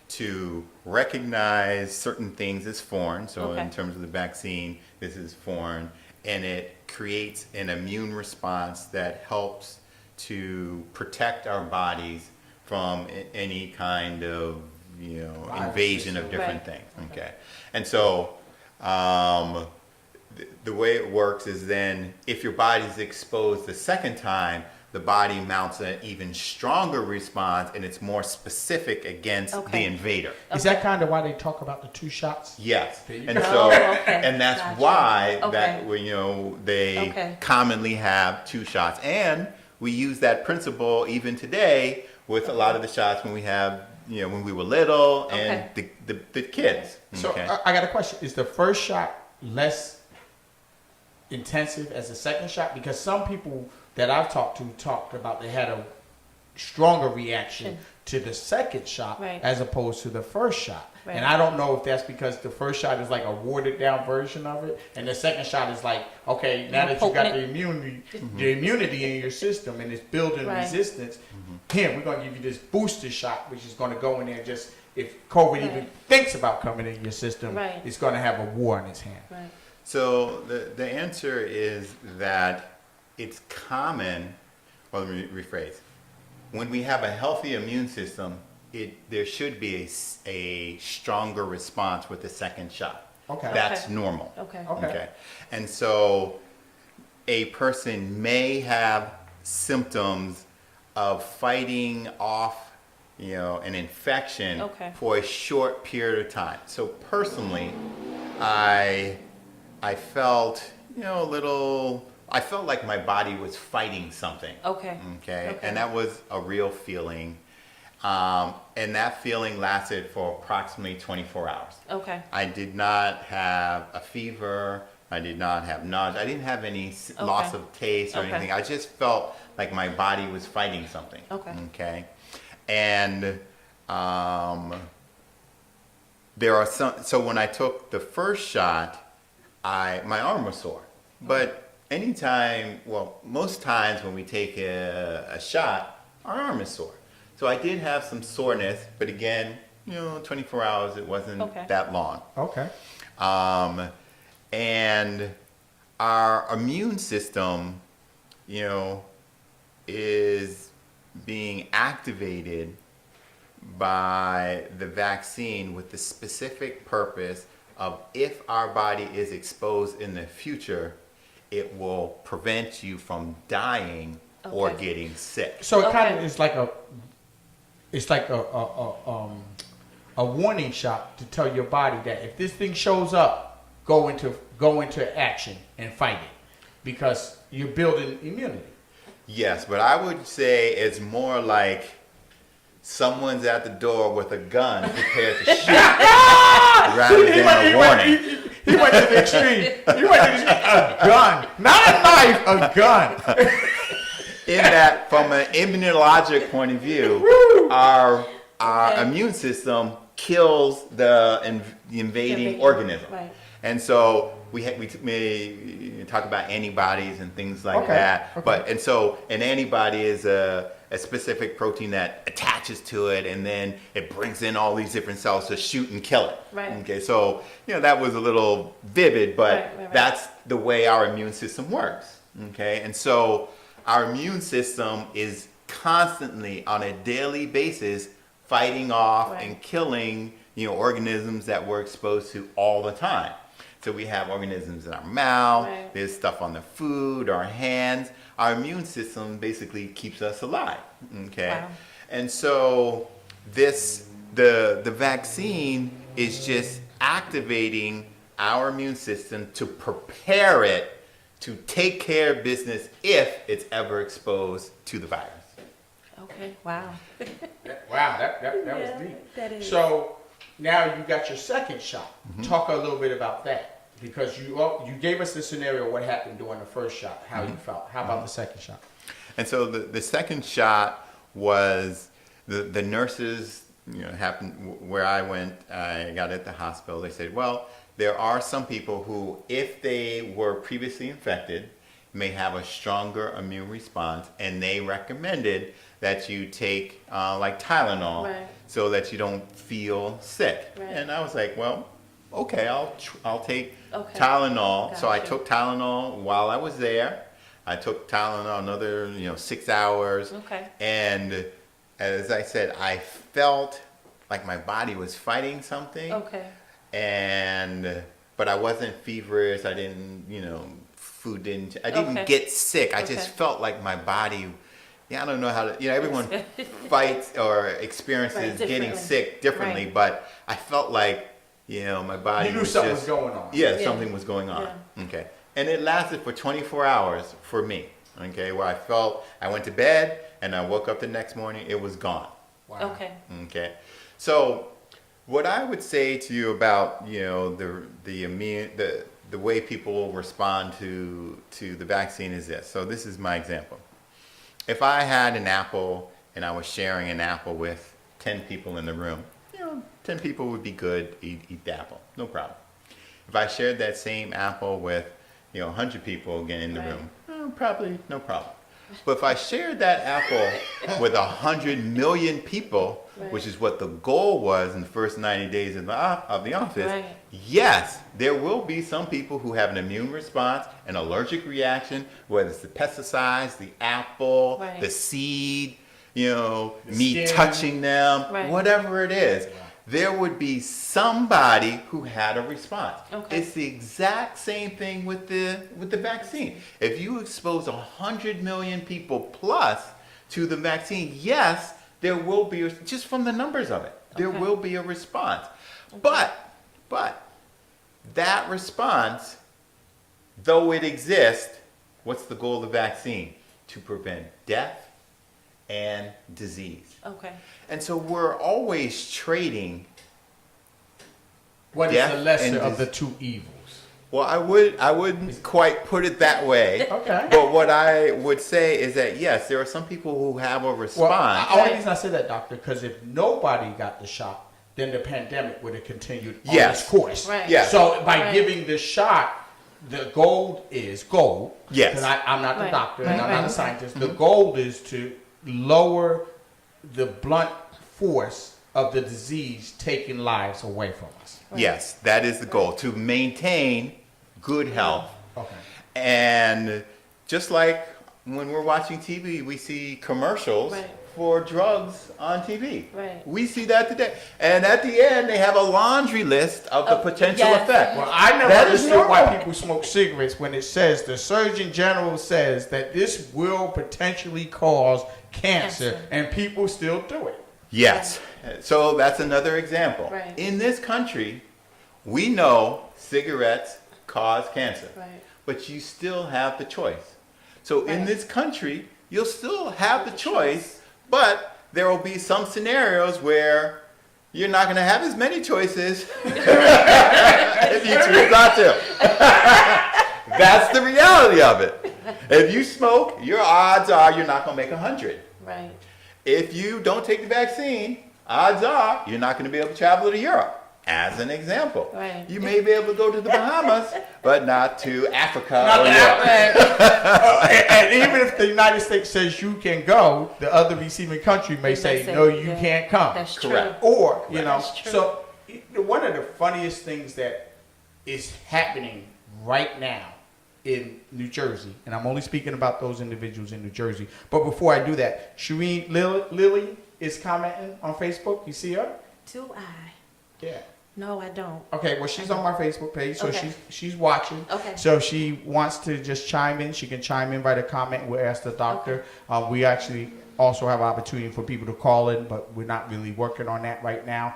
to recognize certain things as foreign. So Okay. in terms of the vaccine, this is foreign, and it creates an immune response that helps to protect our bodies from any kind of invasion of different Right. things. Okay. And so the way it works is then if your body's exposed the second time, the body mounts an even stronger response and it's more specific against Okay. the invader. Is that kind of why they talk about the 2 shots? Yes. There you And go. so okay. and that's Gotcha. why Okay. that they Okay. commonly have 2 shots. And we use that principle even today with a lot of the shots when we have when we were little and the kids. So Okay. I got a question. Is the first shot less intensive as the second shot? Because some people that I've talked about they had a stronger reaction to the second shot Right. as opposed to the first shot. Right. And I don't know if that's because the first shot is like a watered down version of it, and the second shot is like, okay, now that you got the immunity in your system and it's building Right. resistance, here we're gonna give you this booster shot, which is gonna go in there just if COVID even Right. thinks about coming in your system, Right. it's gonna have a war in its hand. Right. So the answer is that it's common, well, let me rephrase. When we have a healthy immune system, there should be a stronger response with the second shot. Okay. That's Okay. normal. Okay. Okay. And so a person may have symptoms of fighting off, an infection Okay. for a short period of time. So personally, I felt, I felt like my body was fighting something. Okay. Okay. And that was a real feeling. And that feeling lasted for approximately 24 hours. Okay. I did not have a fever. I did not have nausea. I didn't have any loss of taste or Okay. anything. I just felt like my body was fighting something. Okay. Okay. And there are some. So when I took the first shot, my arm was sore. But anytime, most times when we take a shot, our arm is sore. So I did have some soreness, but again, 24 hours, it wasn't that long. Okay. And our immune system, is being activated by the vaccine with the specific purpose of, if our body is exposed in the future, it will prevent you from dying or Okay. getting sick. So it kind Okay. of is like a warning shot to tell your body that if this thing shows up, go into action and fight it, because you're building immunity. Yes, but I would say it's more like someone's at the door with a gun prepared to shoot rather than a warning. He went to the extreme. He went to the extreme. A gun, not a knife, a gun. In that, from an immunologic point of view, our Okay. immune system kills the invading organism. Right. And so we may talk about antibodies and things like Okay, that. okay. But and so an antibody is a specific protein that attaches to it, and then it brings in all these different cells to shoot and kill it. Right. Okay, so that was a little vivid, but Right. that's the way our immune system works. Okay, and so our immune system is constantly, on a daily basis, fighting off Right. and killing organisms that we're exposed to all the time. So we have organisms in our mouth, Right. there's stuff on the food, our hands. Our immune system basically keeps us alive. Okay, Wow. and so the vaccine is just activating our immune system to prepare it to take care of business if it's ever exposed to the virus. Okay. Wow. Wow, that was Yeah, deep. that is. So now you got your second shot. Talk a little bit about that, because you gave us the scenario what happened during the first shot, how you felt. How about the second shot? And so the second shot was the nurses, happened where I went, I got at the hospital. They said, well, there are some people who, if they were previously infected, may have a stronger immune response, and they recommended that you take like Tylenol Right. so that you don't feel sick. Right. And I was like, well, okay, I'll take Okay. Tylenol. So I Gotcha. took Tylenol while I was there. I took Tylenol another 6 hours. Okay. And as I said, I felt like my body was fighting something. Okay. But I wasn't feverish. I didn't, I didn't Okay. get sick. I just Okay. felt like my body, I don't know how to, everyone fights or experiences Right, getting differently. sick differently, Right. but I felt like, my body You knew was something just, was going on. Yeah, Yeah. something was going on. Yeah. Okay. And it lasted for 24 hours for me. Okay, where I felt, I went to bed and I woke up the next morning, it was gone. Wow. Okay. Okay, so what I would say to you about the way people respond to the vaccine is this. So this is my example. If I had an apple and I was sharing an apple with 10 people in the room, 10 people would be good, eat the apple, no problem. If I shared that same apple with 100 people again in the Right. room, probably no problem. But if I shared that apple with 100 million people, Right. which is what the goal was in the first 90 days of the office, Right. yes, there will be some people who have an immune response, an allergic reaction, whether it's the pesticides, the apple, Right. the seed, me skin. touching them, Right. whatever it is. There would be somebody who had a response. Okay. It's the exact same thing with the vaccine. If you expose 100 million people plus to the vaccine, yes, there will be, just from the numbers of it, there Okay. will be a response. But that response, though it exists, what's the goal of the vaccine? To prevent death and disease. Okay. And so we're always trading. What is Death the lesser and of the two evils? Well, I wouldn't quite put it that way. Okay. But what I would say is that yes, there are some people who have a Well, response. the only reason I say that, doctor, because if nobody got the shot, then the pandemic would have continued on Yes. its course. Right. Yes. So by Right. giving the shot, the goal is goal. Yes. Because I'm not the Right. doctor and Right, I'm not a right. scientist. The goal is to lower the blunt force of the disease taking lives away from us. Yes, that is the goal, to maintain good health. Okay. And just like when we're watching TV, we see commercials Right. for drugs on TV. Right. We see that today. And at the end, they have a laundry list of the potential yes. effect. Well, I never That is understood why normal. people smoke cigarettes when it says the Surgeon General says that this will potentially cause cancer, Cancer. and people still do it. Yes. So that's another example. Right. In this country, we know cigarettes cause cancer. Right. But you still have the choice. So in Right. this country, you'll still have the choice, but there will be some scenarios where you're not going to have as many choices if you choose not to. That's the reality of it. If you smoke, your odds are you're not going to make 100. Right. If you don't take the vaccine, odds are you're not going to be able to travel to Europe. As an example, Right. you may be able to go to the Bahamas, but not to Africa Not or to Europe. And even if the United States says you can go, the other receiving country may say, no, you yeah, can't come. That's Correct. true. Or, you know, That's true. so one of the funniest things that is happening right now in New Jersey, and I'm only speaking about those individuals in New Jersey, but before I do that, Shireen Lilly is commenting on Facebook. You see her? Do I? Yeah. No, I don't. Okay, well, she's on my Facebook page, so Okay. she's watching. Okay. So if she wants to just chime in, she can chime in, write a comment. We'll ask the doctor. We actually also have opportunity for people to call in, but we're not really working on that right now.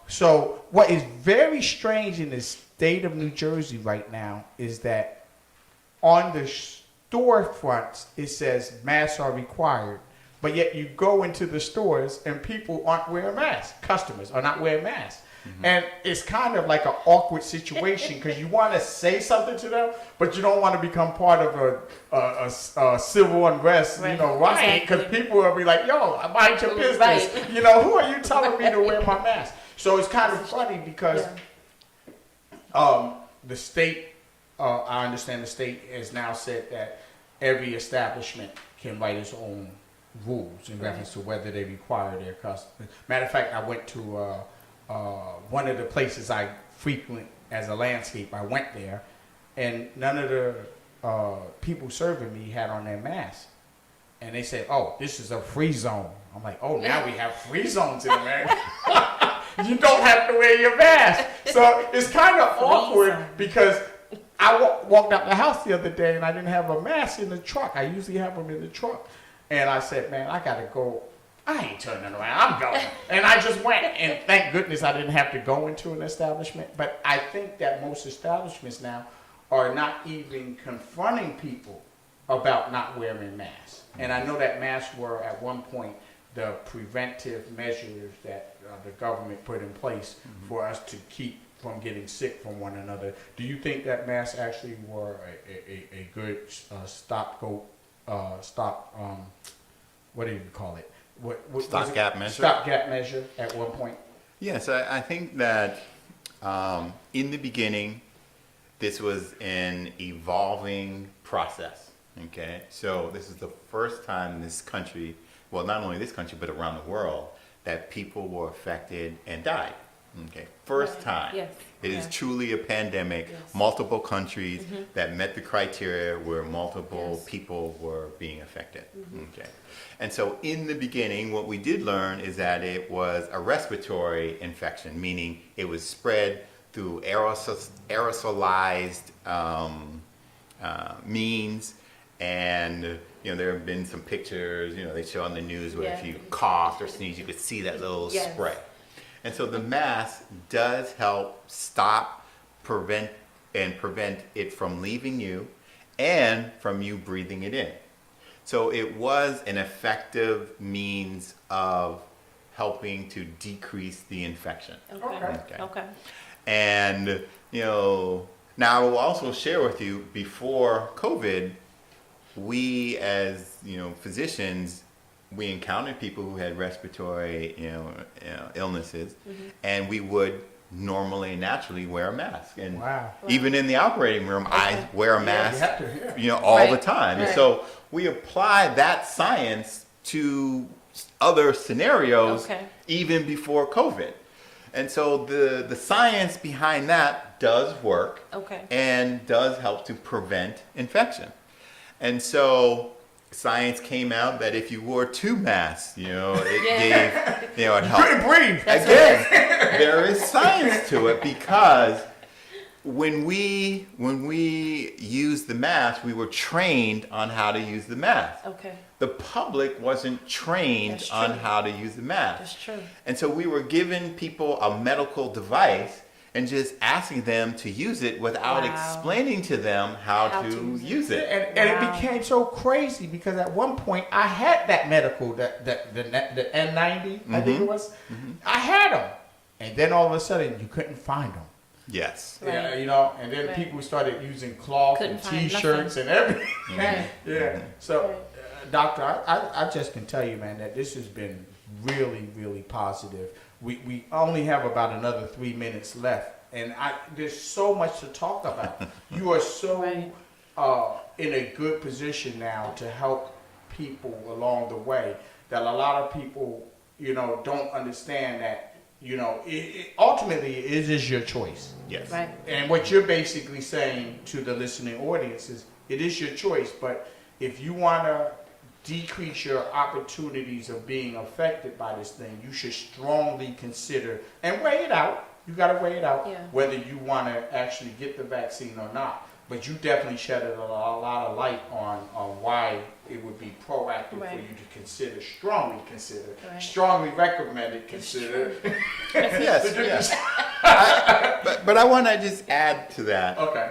So what is very strange in the state of New Jersey right now is that on the storefronts it says masks are required, but yet you go into the stores and people aren't wearing masks. Customers are not wearing masks. And it's kind of like an awkward situation because you want to say something to them, but you don't want to become part of a civil unrest, Right. you know, riot, because Exactly. people will be like, yo, mind your business. Right. You know, who are you telling me to wear my mask? So it's kind of funny because the state, I understand the state has now said that every establishment can write its own rules in reference to whether they require their customers. Matter of fact, I went to one of the places I frequent as a landscape. I went there, and none of the people serving me had on their masks. And they said, "Oh, this is a free zone." I'm like, "Oh, now we have free zones in America. You don't have to wear your mask." So it's kind of awkward zone. because I walked out the house the other day and I didn't have a mask in the truck. I usually have them in the truck, and I said, "Man, I gotta go. I ain't turning around. I'm going." And I just went, and thank goodness I didn't have to go into an establishment. But I think that most establishments now are not even confronting people about not wearing masks. And I know that masks were at one point the preventive measures that the government put in place for us to keep from getting sick from one another. Do you think that masks actually were a good what do you call it? What was it? Stopgap measure? Stopgap measure at one point. Yes, I think that in the beginning, this was an evolving process. Okay, so this is the first time in this country, well, not only this country, but around the world, that people were affected and died. Okay, first Right. time. Yes. It is Yeah. truly a pandemic, Yes. multiple countries that met the criteria where multiple Yes. people were being affected. Okay. And so in the beginning, what we did learn is that it was a respiratory infection, meaning it was spread through aerosolized means. And, you know, there have been some pictures, you know, they show on the news where if Yeah. you coughed or sneezed, you could see that little Yes. spray. And so the mask does help stop, prevent it from leaving you and from you breathing it in. So it was an effective means of helping to decrease the infection. Okay. Okay. And, you know, now I will also share with you, before COVID, we as, you know, physicians, we encountered people who had respiratory, illnesses, and we would normally, naturally wear a mask. And Wow. even in the operating room, I wear a You mask, have to, yeah. all the Right. time. And Right. so we apply that science to other scenarios Okay. even before COVID. And so the science behind that does work Okay. and does help to prevent infection. And so science came out that if you wore 2 masks, it gave, it helped. Couldn't breathe. Again, there is science to it because when we used the mask, we were trained on how to use the mask. Okay. The public wasn't trained That's on true. how to use the mask. That's true. And so we were giving people a medical device and just asking them to use it without Wow. explaining to them how How to to use it. And Wow. it became so crazy because at one point I had that medical, the N90, I think it was. I had them. And then all of a sudden you couldn't find them. Yes. Right. Yeah, and then Right. people started using cloth Couldn't and find T-shirts and everything. Right. Yeah. So, Right. Doctor, I just can tell you, man, that this has been really, really positive. We only have about another 3 minutes left, and there's so much to talk about. You are so Right. in a good position now to help people along the way that a lot of people, don't understand that, ultimately it is your choice. Yes. Right. And what you're basically saying to the listening audience is it is your choice, but if you want to decrease your opportunities of being affected by this thing, you should strongly consider and weigh it out. You got to weigh it out Yeah. whether you want to actually get the vaccine or not. But you definitely shedded a lot of light on why it would be proactive Right. for you to consider, strongly consider, Right. strongly recommended, consider. Yes. Yes. But I want to just add to that. Okay.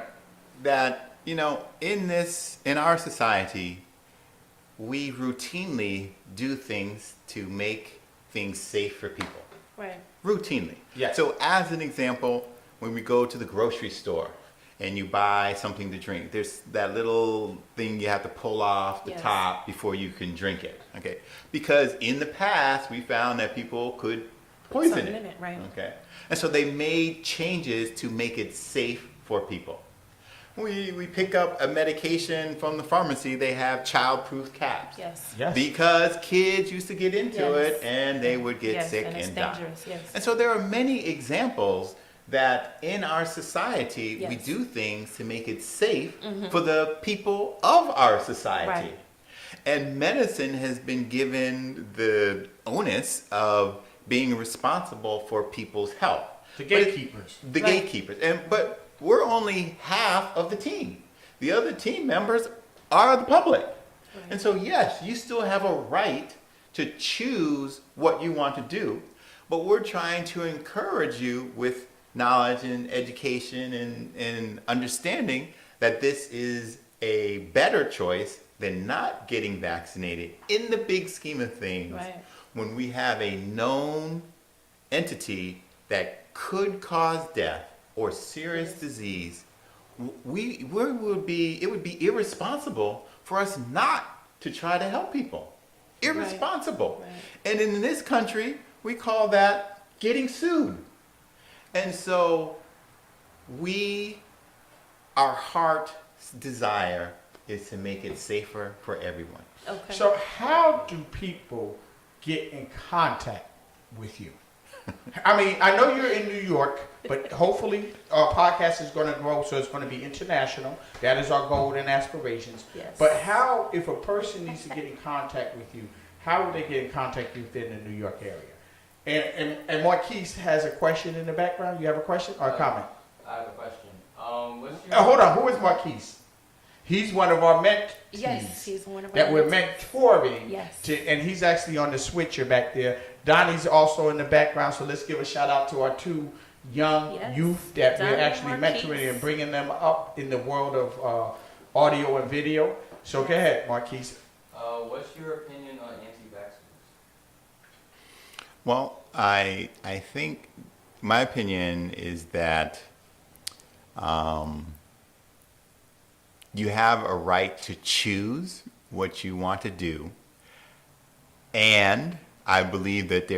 That in our society, we routinely do things to make things safe for people. Right. Routinely. Yes. So as an example, when we go to the grocery store and you buy something to drink, there's that little thing you have to pull off the Yes. top before you can drink it. Okay. Because in the past we found that people could poison something in it, right. Okay. And so they made changes to make it safe for people. We pick up a medication from the pharmacy, they have child-proof caps. Yes. Yes. Because kids used to get into Yes. it and they would get Yes, sick and it's die. dangerous, yes. And so there are many examples that in our society we Yes. do things to make it safe for the people of our society. Right. And medicine has been given the onus of being responsible for people's health. The But it- gatekeepers. the Right. gatekeepers. But we're only half of the team. The other team members are the public. And so, yes, you still have a right to choose what you want to do, but we're trying to encourage you with knowledge and education and understanding that this is a better choice than not getting vaccinated in the big scheme of things. Right. When we have a known entity that could cause death or serious disease, it would be irresponsible for us not to try to help people. Irresponsible. Right. And in this country, we call that getting sued. And so our heart's desire is to make it safer for everyone. Okay. So how do people get in contact with you? I mean, I know you're in New York, but hopefully our podcast is going to grow, so it's going to be international. That is our goal and aspirations. Yes. But how, if a person needs to get in contact with you, how would they get in contact with you within the New York area? And Marquise has a question in the background. You have a question or a comment? I have a question. What's your Hold on. Who is Marquise? He's one of our mentees. Yes, he's one of our that we're mentees. mentoring. Yes. And he's actually on the switcher back there. Donnie's also in the background, so let's give a shout out to our two young Yes. youth that Donnie we're actually Marquise. mentoring and bringing them up in the world of audio and video. So go ahead, Marquise. what's your opinion on anti-vaxxers? Well, I think my opinion is that you have a right to choose what you want to do, and I believe that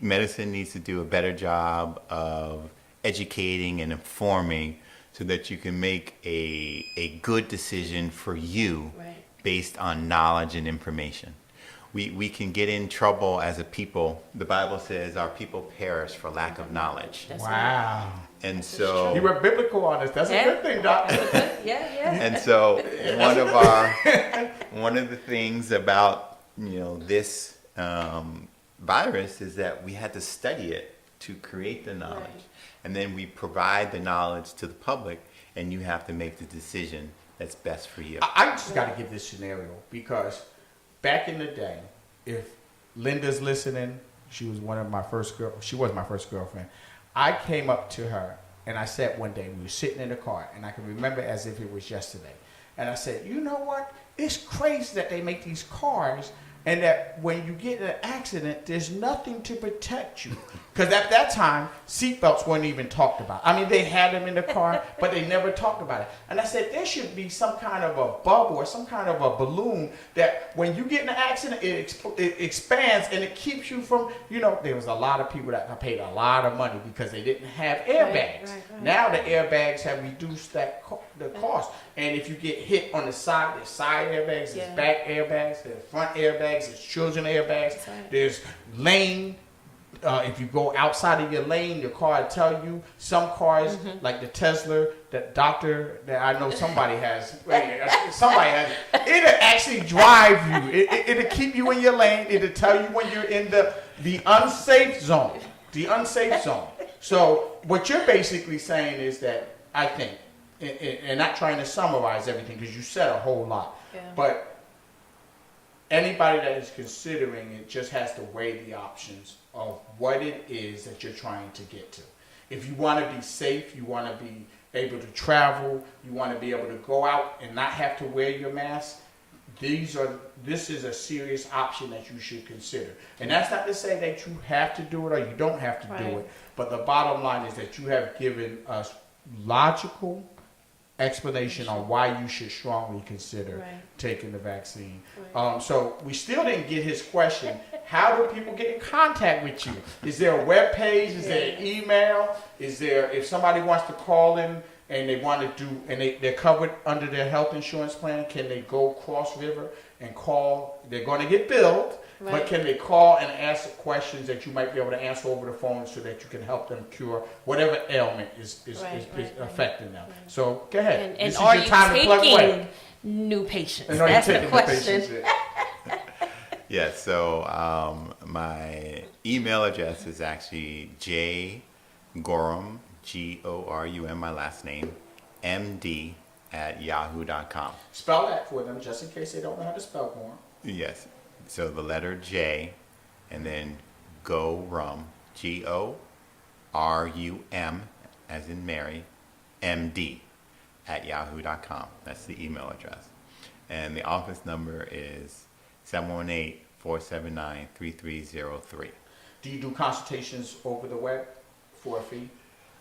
medicine needs to do a better job of educating and informing so that you can make a good decision for you Right. based on knowledge and information. We can get in trouble as a people. The Bible says our people perish for lack of knowledge. That's Wow. And This is so You were biblical on this. That's a Yeah. good thing, Doc. Yeah, yeah. and so one of the things about this virus is that we had to study it to create the knowledge, Right. and then we provide the knowledge to the public, and you have to make the decision that's best for you. I just got to give this scenario because back in the day, if Linda's listening, she was my first girlfriend. I came up to her and I said one day, we were sitting in the car, and I can remember as if it was yesterday. And I said, you know what? It's crazy that they make these cars and that when you get in an accident, there's nothing to protect you. Because at that time, seatbelts weren't even talked about. I mean, they had them in the car, but they never talked about it. And I said, there should be some kind of a bubble or some kind of a balloon that when you get in an accident, it expands and it keeps you from, there was a lot of people that paid a lot of money because they didn't have airbags. Right. Now the airbags have reduced the cost. And if you get hit on there's side airbags, there's back airbags, there's front airbags, there's children airbags, Right. there's lane. If you go outside of your lane, your car will tell you. Some cars, like the Tesla, that I know somebody has. Somebody has it. It'll actually drive you. It'll keep you in your lane. It'll tell you when you're in the unsafe zone. The unsafe zone. So what you're basically saying is that I think, and not trying to summarize everything because you said a whole lot, but anybody that is considering it just has to weigh the options of what it is that you're trying to get to. If you want to be safe, you want to be able to travel, you want to be able to go out and not have to wear your mask, this is a serious option that you should consider. And that's not to say that you have to do it or you don't have to do it, but the bottom line is that you have given us logical explanation on why you should strongly consider taking the vaccine. So we still didn't get his question. How do people get in contact with you? Is there a web page? Is there an email? Is there, if somebody wants to call in and they want to do, and they're covered under their health insurance plan, can they go Cross River and call? They're going to get billed, but can they call and ask questions that you might be able to answer over the phone so that you can help them cure whatever ailment is affecting them? So go ahead. And this are is your you time to plug away. taking new patients? And are you That's the taking the question. patients? Yes, so my email address is actually jgorum, Gorum, my last name, MD@yahoo.com. Spell that for them just in case they don't know how to spell more. Yes, so the letter J and then Gorum, Gorum, as in Mary, MD@yahoo.com. That's the email address. And the office number is 718-479-3303. Do you do consultations over the web for a fee?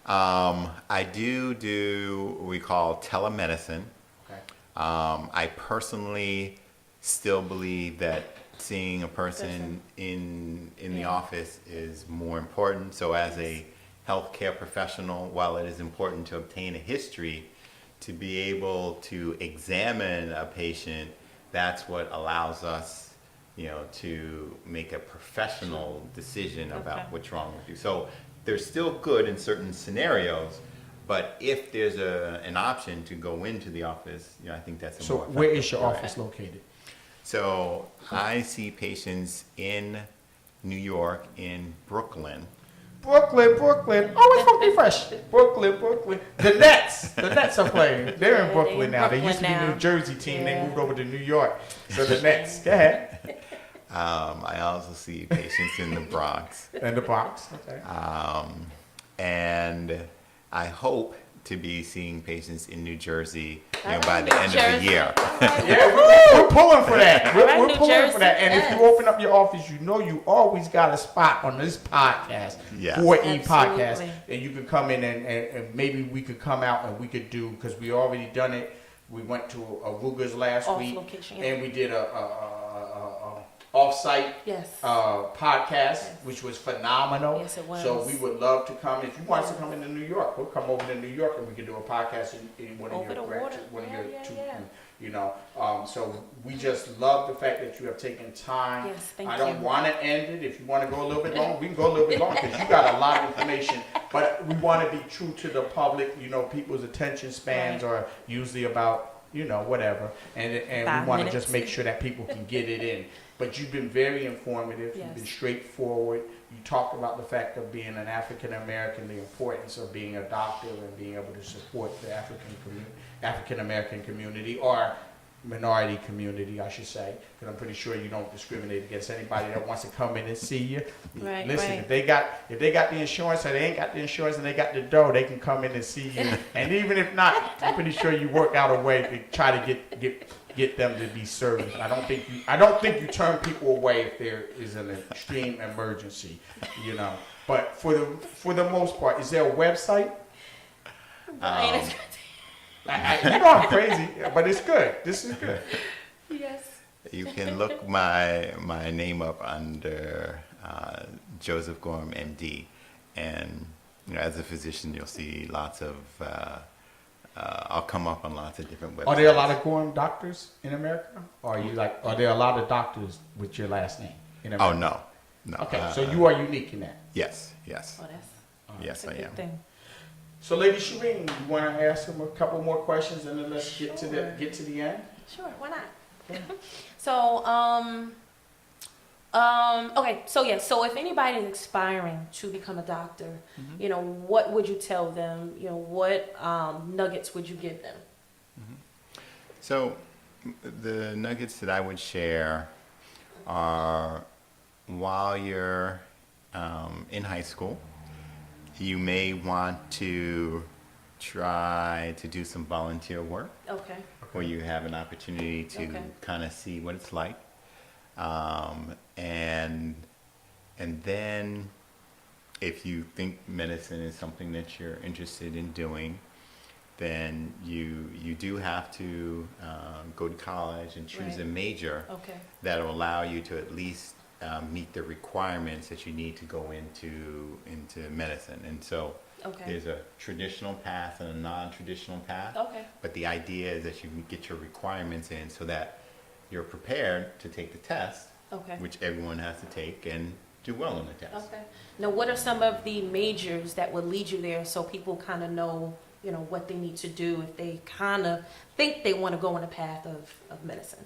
I do what we call telemedicine. Okay. I personally still believe that seeing a person in the office is more important. So as a healthcare professional, while it is important to obtain a history, to be able to examine a patient, that's what allows us, to make a professional decision about what's wrong with you. So they're still good in certain scenarios, but if there's an option to go into the office, I think that's a So more where is effective your way. office located? So I see patients in New York, in Brooklyn. Brooklyn. Oh, it's funky fresh. Brooklyn. The Nets are playing. They're in Brooklyn now. They used to be Brooklyn New now. Jersey team. They moved over to New York. So the Nets. Go ahead. I also see patients in the Bronx. And the Bronx. Okay. And I hope to be seeing patients in New Jersey by the end of the year. Yeah, we're pulling for that. We're New pulling Jersey, for that. And if you open up your office, you always got a spot on this podcast, Yes. 4E podcast, Absolutely. and you can come in and maybe we could come out and we could do, because we already done it. We went to Ruger's last Off week, location, yeah. and we did a off-site Yes. podcast, which was phenomenal. Yes, it was. So we would love to come. If you want us to come into New York, we'll come over to New York and we could do a podcast in one of Over your the water. one of your two. Yeah. So we just love the fact that you have taken time. Yes, thank I don't you. want to end it. If you want to go a little bit longer, we can go a little bit longer because you got a lot of information. But we want to be true to the public. People's attention spans are usually about whatever. And we 5 want to minutes. just make sure that people can get it in. But you've been very informative. You've been Yes. straightforward. You talked about the fact of being an African American, the importance of being a doctor and being able to support the African American community, or minority community, I should say, because I'm pretty sure you don't discriminate against anybody that wants to come in and see you. Right, Listen, right. if they got the insurance or they ain't got the insurance and they got the dough, they can come in and see you. And even if not, I'm pretty sure you work out a way to try to get them to be served. I don't think you turn people away if there is an extreme emergency, But for the most part, is there a website? Brian is I'm crazy, but it's good. This is good. yes. You can look my name up under Joseph Gorham, MD, and as a physician, you'll see lots of. I'll come up on lots of different websites. Are there a lot of Gorham doctors in America? Or are there a lot of doctors with your last name in America? Oh no. Okay, so you are unique in that. Yes. Oh, Yes, that's a I good am. thing. So, Lady Shireen, you want to ask him a couple more questions, and then let's get to the end. Sure, why not? So, okay, so if anybody is aspiring to become a doctor, what would you tell them? What nuggets would you give them? So, the nuggets that I would share are while you're in high school, you may want to try to do some volunteer work Okay. where you have an opportunity to Okay. kind of see what it's like. And then if you think medicine is something that you're interested in doing, then you do have to go to college and choose Right. a major Okay. that will allow you to at least meet the requirements that you need to go into medicine. And so Okay. there's a traditional path and a non-traditional path. Okay. But the idea is that you can get your requirements in so that you're prepared to take the test, Okay. which everyone has to take, and do well on the test. Okay. Now, what are some of the majors that would lead you there, so people kind of know, what they need to do if they kind of think they want to go on a path of medicine?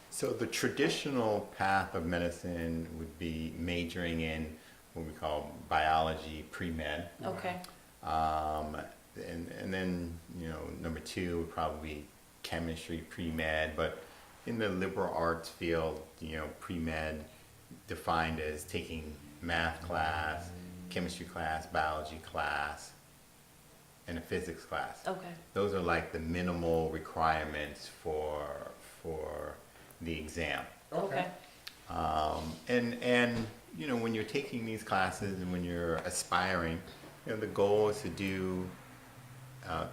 So the traditional path of medicine would be majoring in what we call biology pre-med. Okay. And then, number 2 would probably be chemistry pre-med, but in the liberal arts field, pre-med defined as taking math class, chemistry class, biology class, and a physics class. Okay. Those are like the minimal requirements for the exam. Okay. And when you're taking these classes and when you're aspiring, the goal is to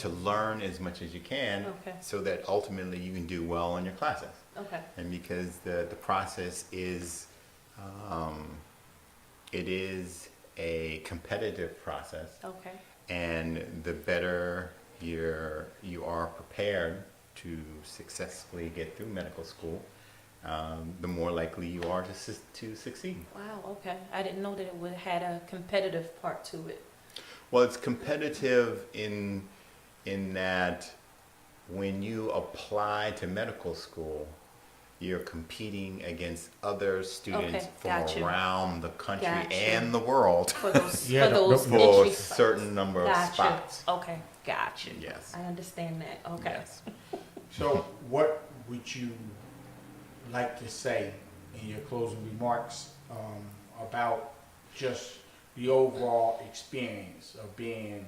learn as much as you can, Okay. so that ultimately you can do well in your classes. Okay. And because the process is, it is a competitive process, Okay. and the better you are prepared to successfully get through medical school, the more likely you are to succeed. Wow. Okay. I didn't know that it had a competitive part to it. Well, it's competitive in that when you apply to medical school, you're competing against other students Okay, from gotcha. around the country Gotcha. and the world For those, Yeah, for those for entry a spots. certain number of Gotcha. spots. Okay. Gotcha. Yes. I understand that. Okay. Yes. So, what would you like to say in your closing remarks about just the overall experience of being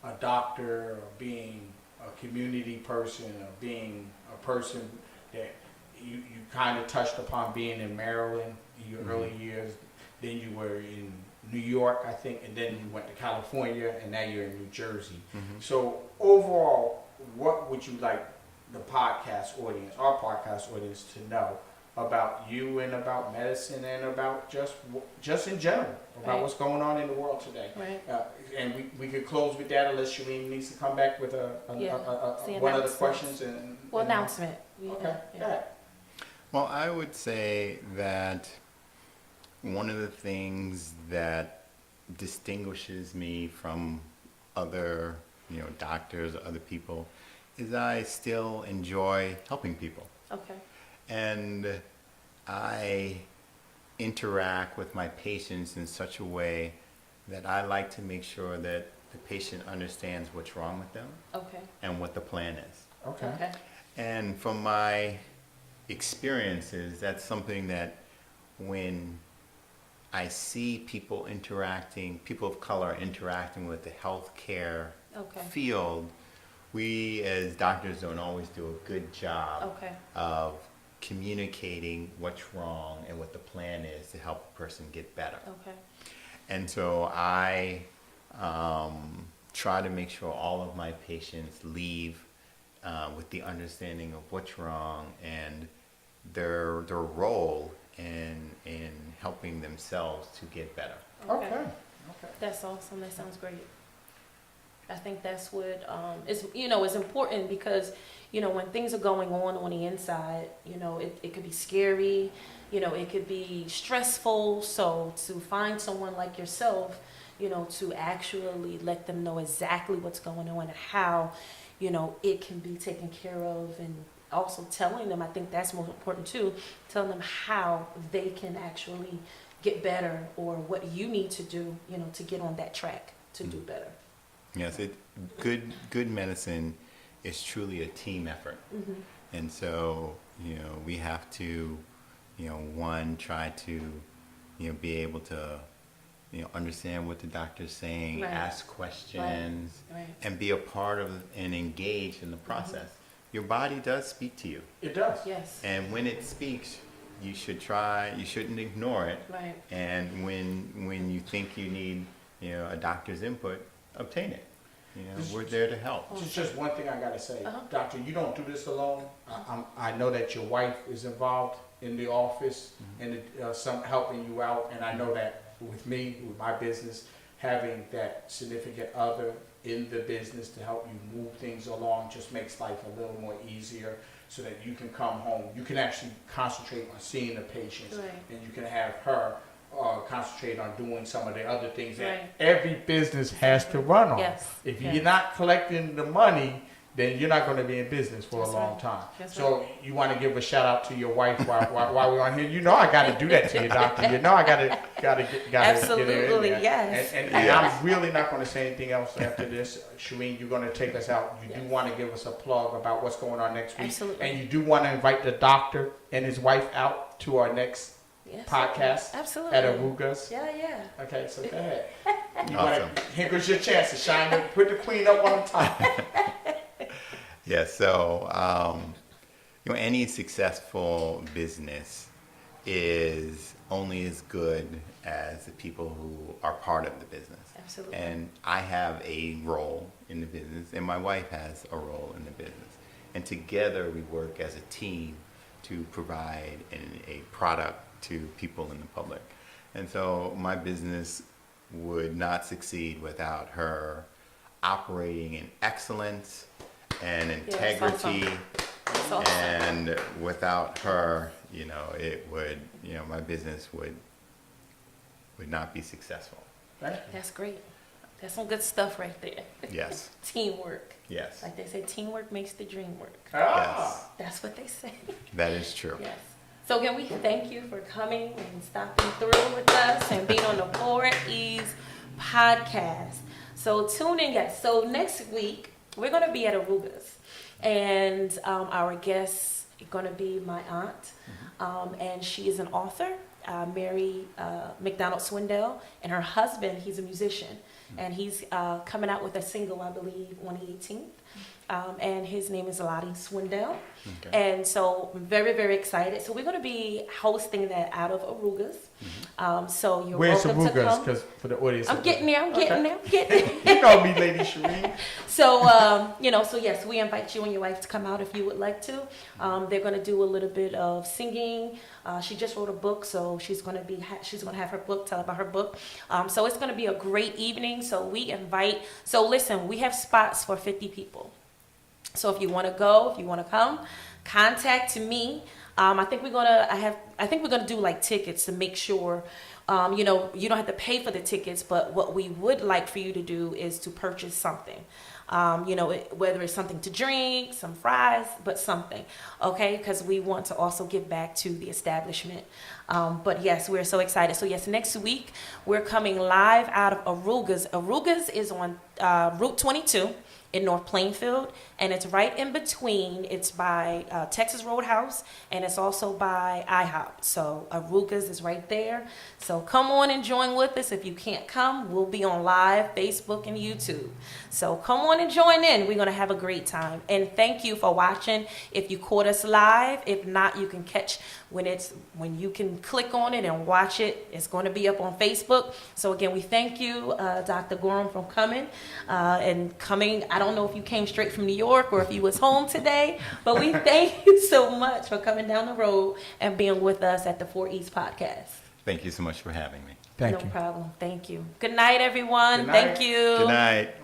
a doctor, or being a community person, or being a person that you kind of touched upon being in Maryland in your early years, then you were in New York, I think, and then you went to California, and now you're in New Jersey. So overall, what would you like the podcast audience, our podcast audience, to know about you and about medicine and about just in general, about Right. what's going on in the world today? Right. And we could close with that unless Shireen needs to come back with Yeah, the one of the announcements. questions. And Announcement. Okay, Yeah. go ahead. Well, I would say that one of the things that distinguishes me from other, doctors or other people is I still enjoy helping people. Okay. And I interact with my patients in such a way that I like to make sure that the patient understands what's wrong with them Okay. and what the plan is. Okay. Okay. And from my experiences, that's something that when I see people interacting, people of color interacting with the healthcare Okay. field, we as doctors don't always do a good job Okay. of communicating what's wrong and what the plan is to help a person get better. Okay. And so I try to make sure all of my patients leave with the understanding of what's wrong and their role in helping themselves to get better. Okay. Okay. That's awesome. That sounds great. I think that's what is important because, when things are going on the inside, it could be scary, it could be stressful. So to find someone like yourself, to actually let them know exactly what's going on and how, it can be taken care of, and also telling them, I think that's most important too, telling them how they can actually get better or what you need to do, to get on that track to do better. Yes, good medicine is truly a team effort. Mm-hmm. And so, we have to, one, try to, be able to, understand what the doctor's saying, Right. ask questions, Right. and be a part of and engage in the process. Your body does speak to you. It does. Yes. And when it speaks, you shouldn't ignore it. Right. And when you think you need, a doctor's input, obtain it. We're there to help. Just one thing I gotta say, Uh-huh. Doctor, you don't do this alone. I know that your wife is involved in the office and some helping you out, and I know that with me, with my business, having that significant other in the business to help you move things along just makes life a little more easier, so that you can come home, you can actually concentrate on seeing the patients, Right. and you can have her concentrate on doing some of the other things that Right. every business has to run on. Yes. If Yes. you're not collecting the money, then you're not going to be in business for That's a long right. time. That's So you want to give a shout out to your wife while we're on here. I got to do that to you, doctor. I got to get her in Absolutely, there. yes. And Yes. I'm really not going to say anything else after this. Shireen, you're going to take us out. You do Yes. want to give us a plug about what's going on next week. Absolutely. And you do want to invite the doctor and his wife out to our next Yes. podcast Absolutely. at Arugas. Yeah. Okay, so go ahead. Awesome. Here goes your chance to shine. Put the queen up on top. Yes, so any successful business is only as good as the people who are part of the business. Absolutely. And I have a role in the business, and my wife has a role in the business. And together we work as a team to provide a product to people in the public. And so my business would not succeed without her operating in excellence and integrity. That's awesome. And without her, it would, my business would not be successful. Right? That's great. That's some good stuff right there. Yes, Teamwork. yes, Like they say, teamwork makes the dream work. Ah. That's what they say. that is true. Yes. So again, we thank you for coming and stopping through with us and being on the Forward Ease podcast. So tune in, guys. So next week, we're going to be at Arugas. And our guest is going to be my aunt. And she is an author, Mary McDonald Swindell. And her husband, he's a musician. And he's coming out with a single, I believe, on the 18th. And his name is Lottie Swindell. Okay. And so I'm very, very excited. So we're going to be hosting that out of Arugas. So you're Where's welcome to Arugas? come. Because for the audience. I'm getting there. I'm getting there. You know me, Lady Shireen. So, so yes, we invite you and your wife to come out if you would like to. They're going to do a little bit of singing. She just wrote a book, so she's going to have her book, tell about her book. So it's going to be a great evening. So listen, we have spots for 50 people. So if you want to go, if you want to come, contact me. I think we're gonna do like tickets to make sure, you know, you don't have to pay for the tickets, but what we would like for you to do is to purchase something. You know, whether it's something to drink, some fries, but something, okay? Because we want to also give back to the establishment. But yes, we're so excited. So yes, next week we're coming live out of Arugas. Arugas is on Route 22 in North Plainfield, and it's right in between. It's by Texas Roadhouse, and it's also by IHOP. So Arugas is right there. So come on and join with us. If you can't come, we'll be on live Facebook and YouTube. So come on and join in. We're gonna have a great time. And thank you for watching. If you caught us live, if not, you can catch when you can click on it and watch it. It's going to be up on Facebook. So again, we thank you, Dr. Gorham, for coming I don't know if you came straight from New York or if you was home today, but we thank you so much for coming down the road and being with us at the 4 East Podcast. Thank you so much for having me. Thank No you. problem. Thank you. Good night, everyone. Good night. Thank you. Good night.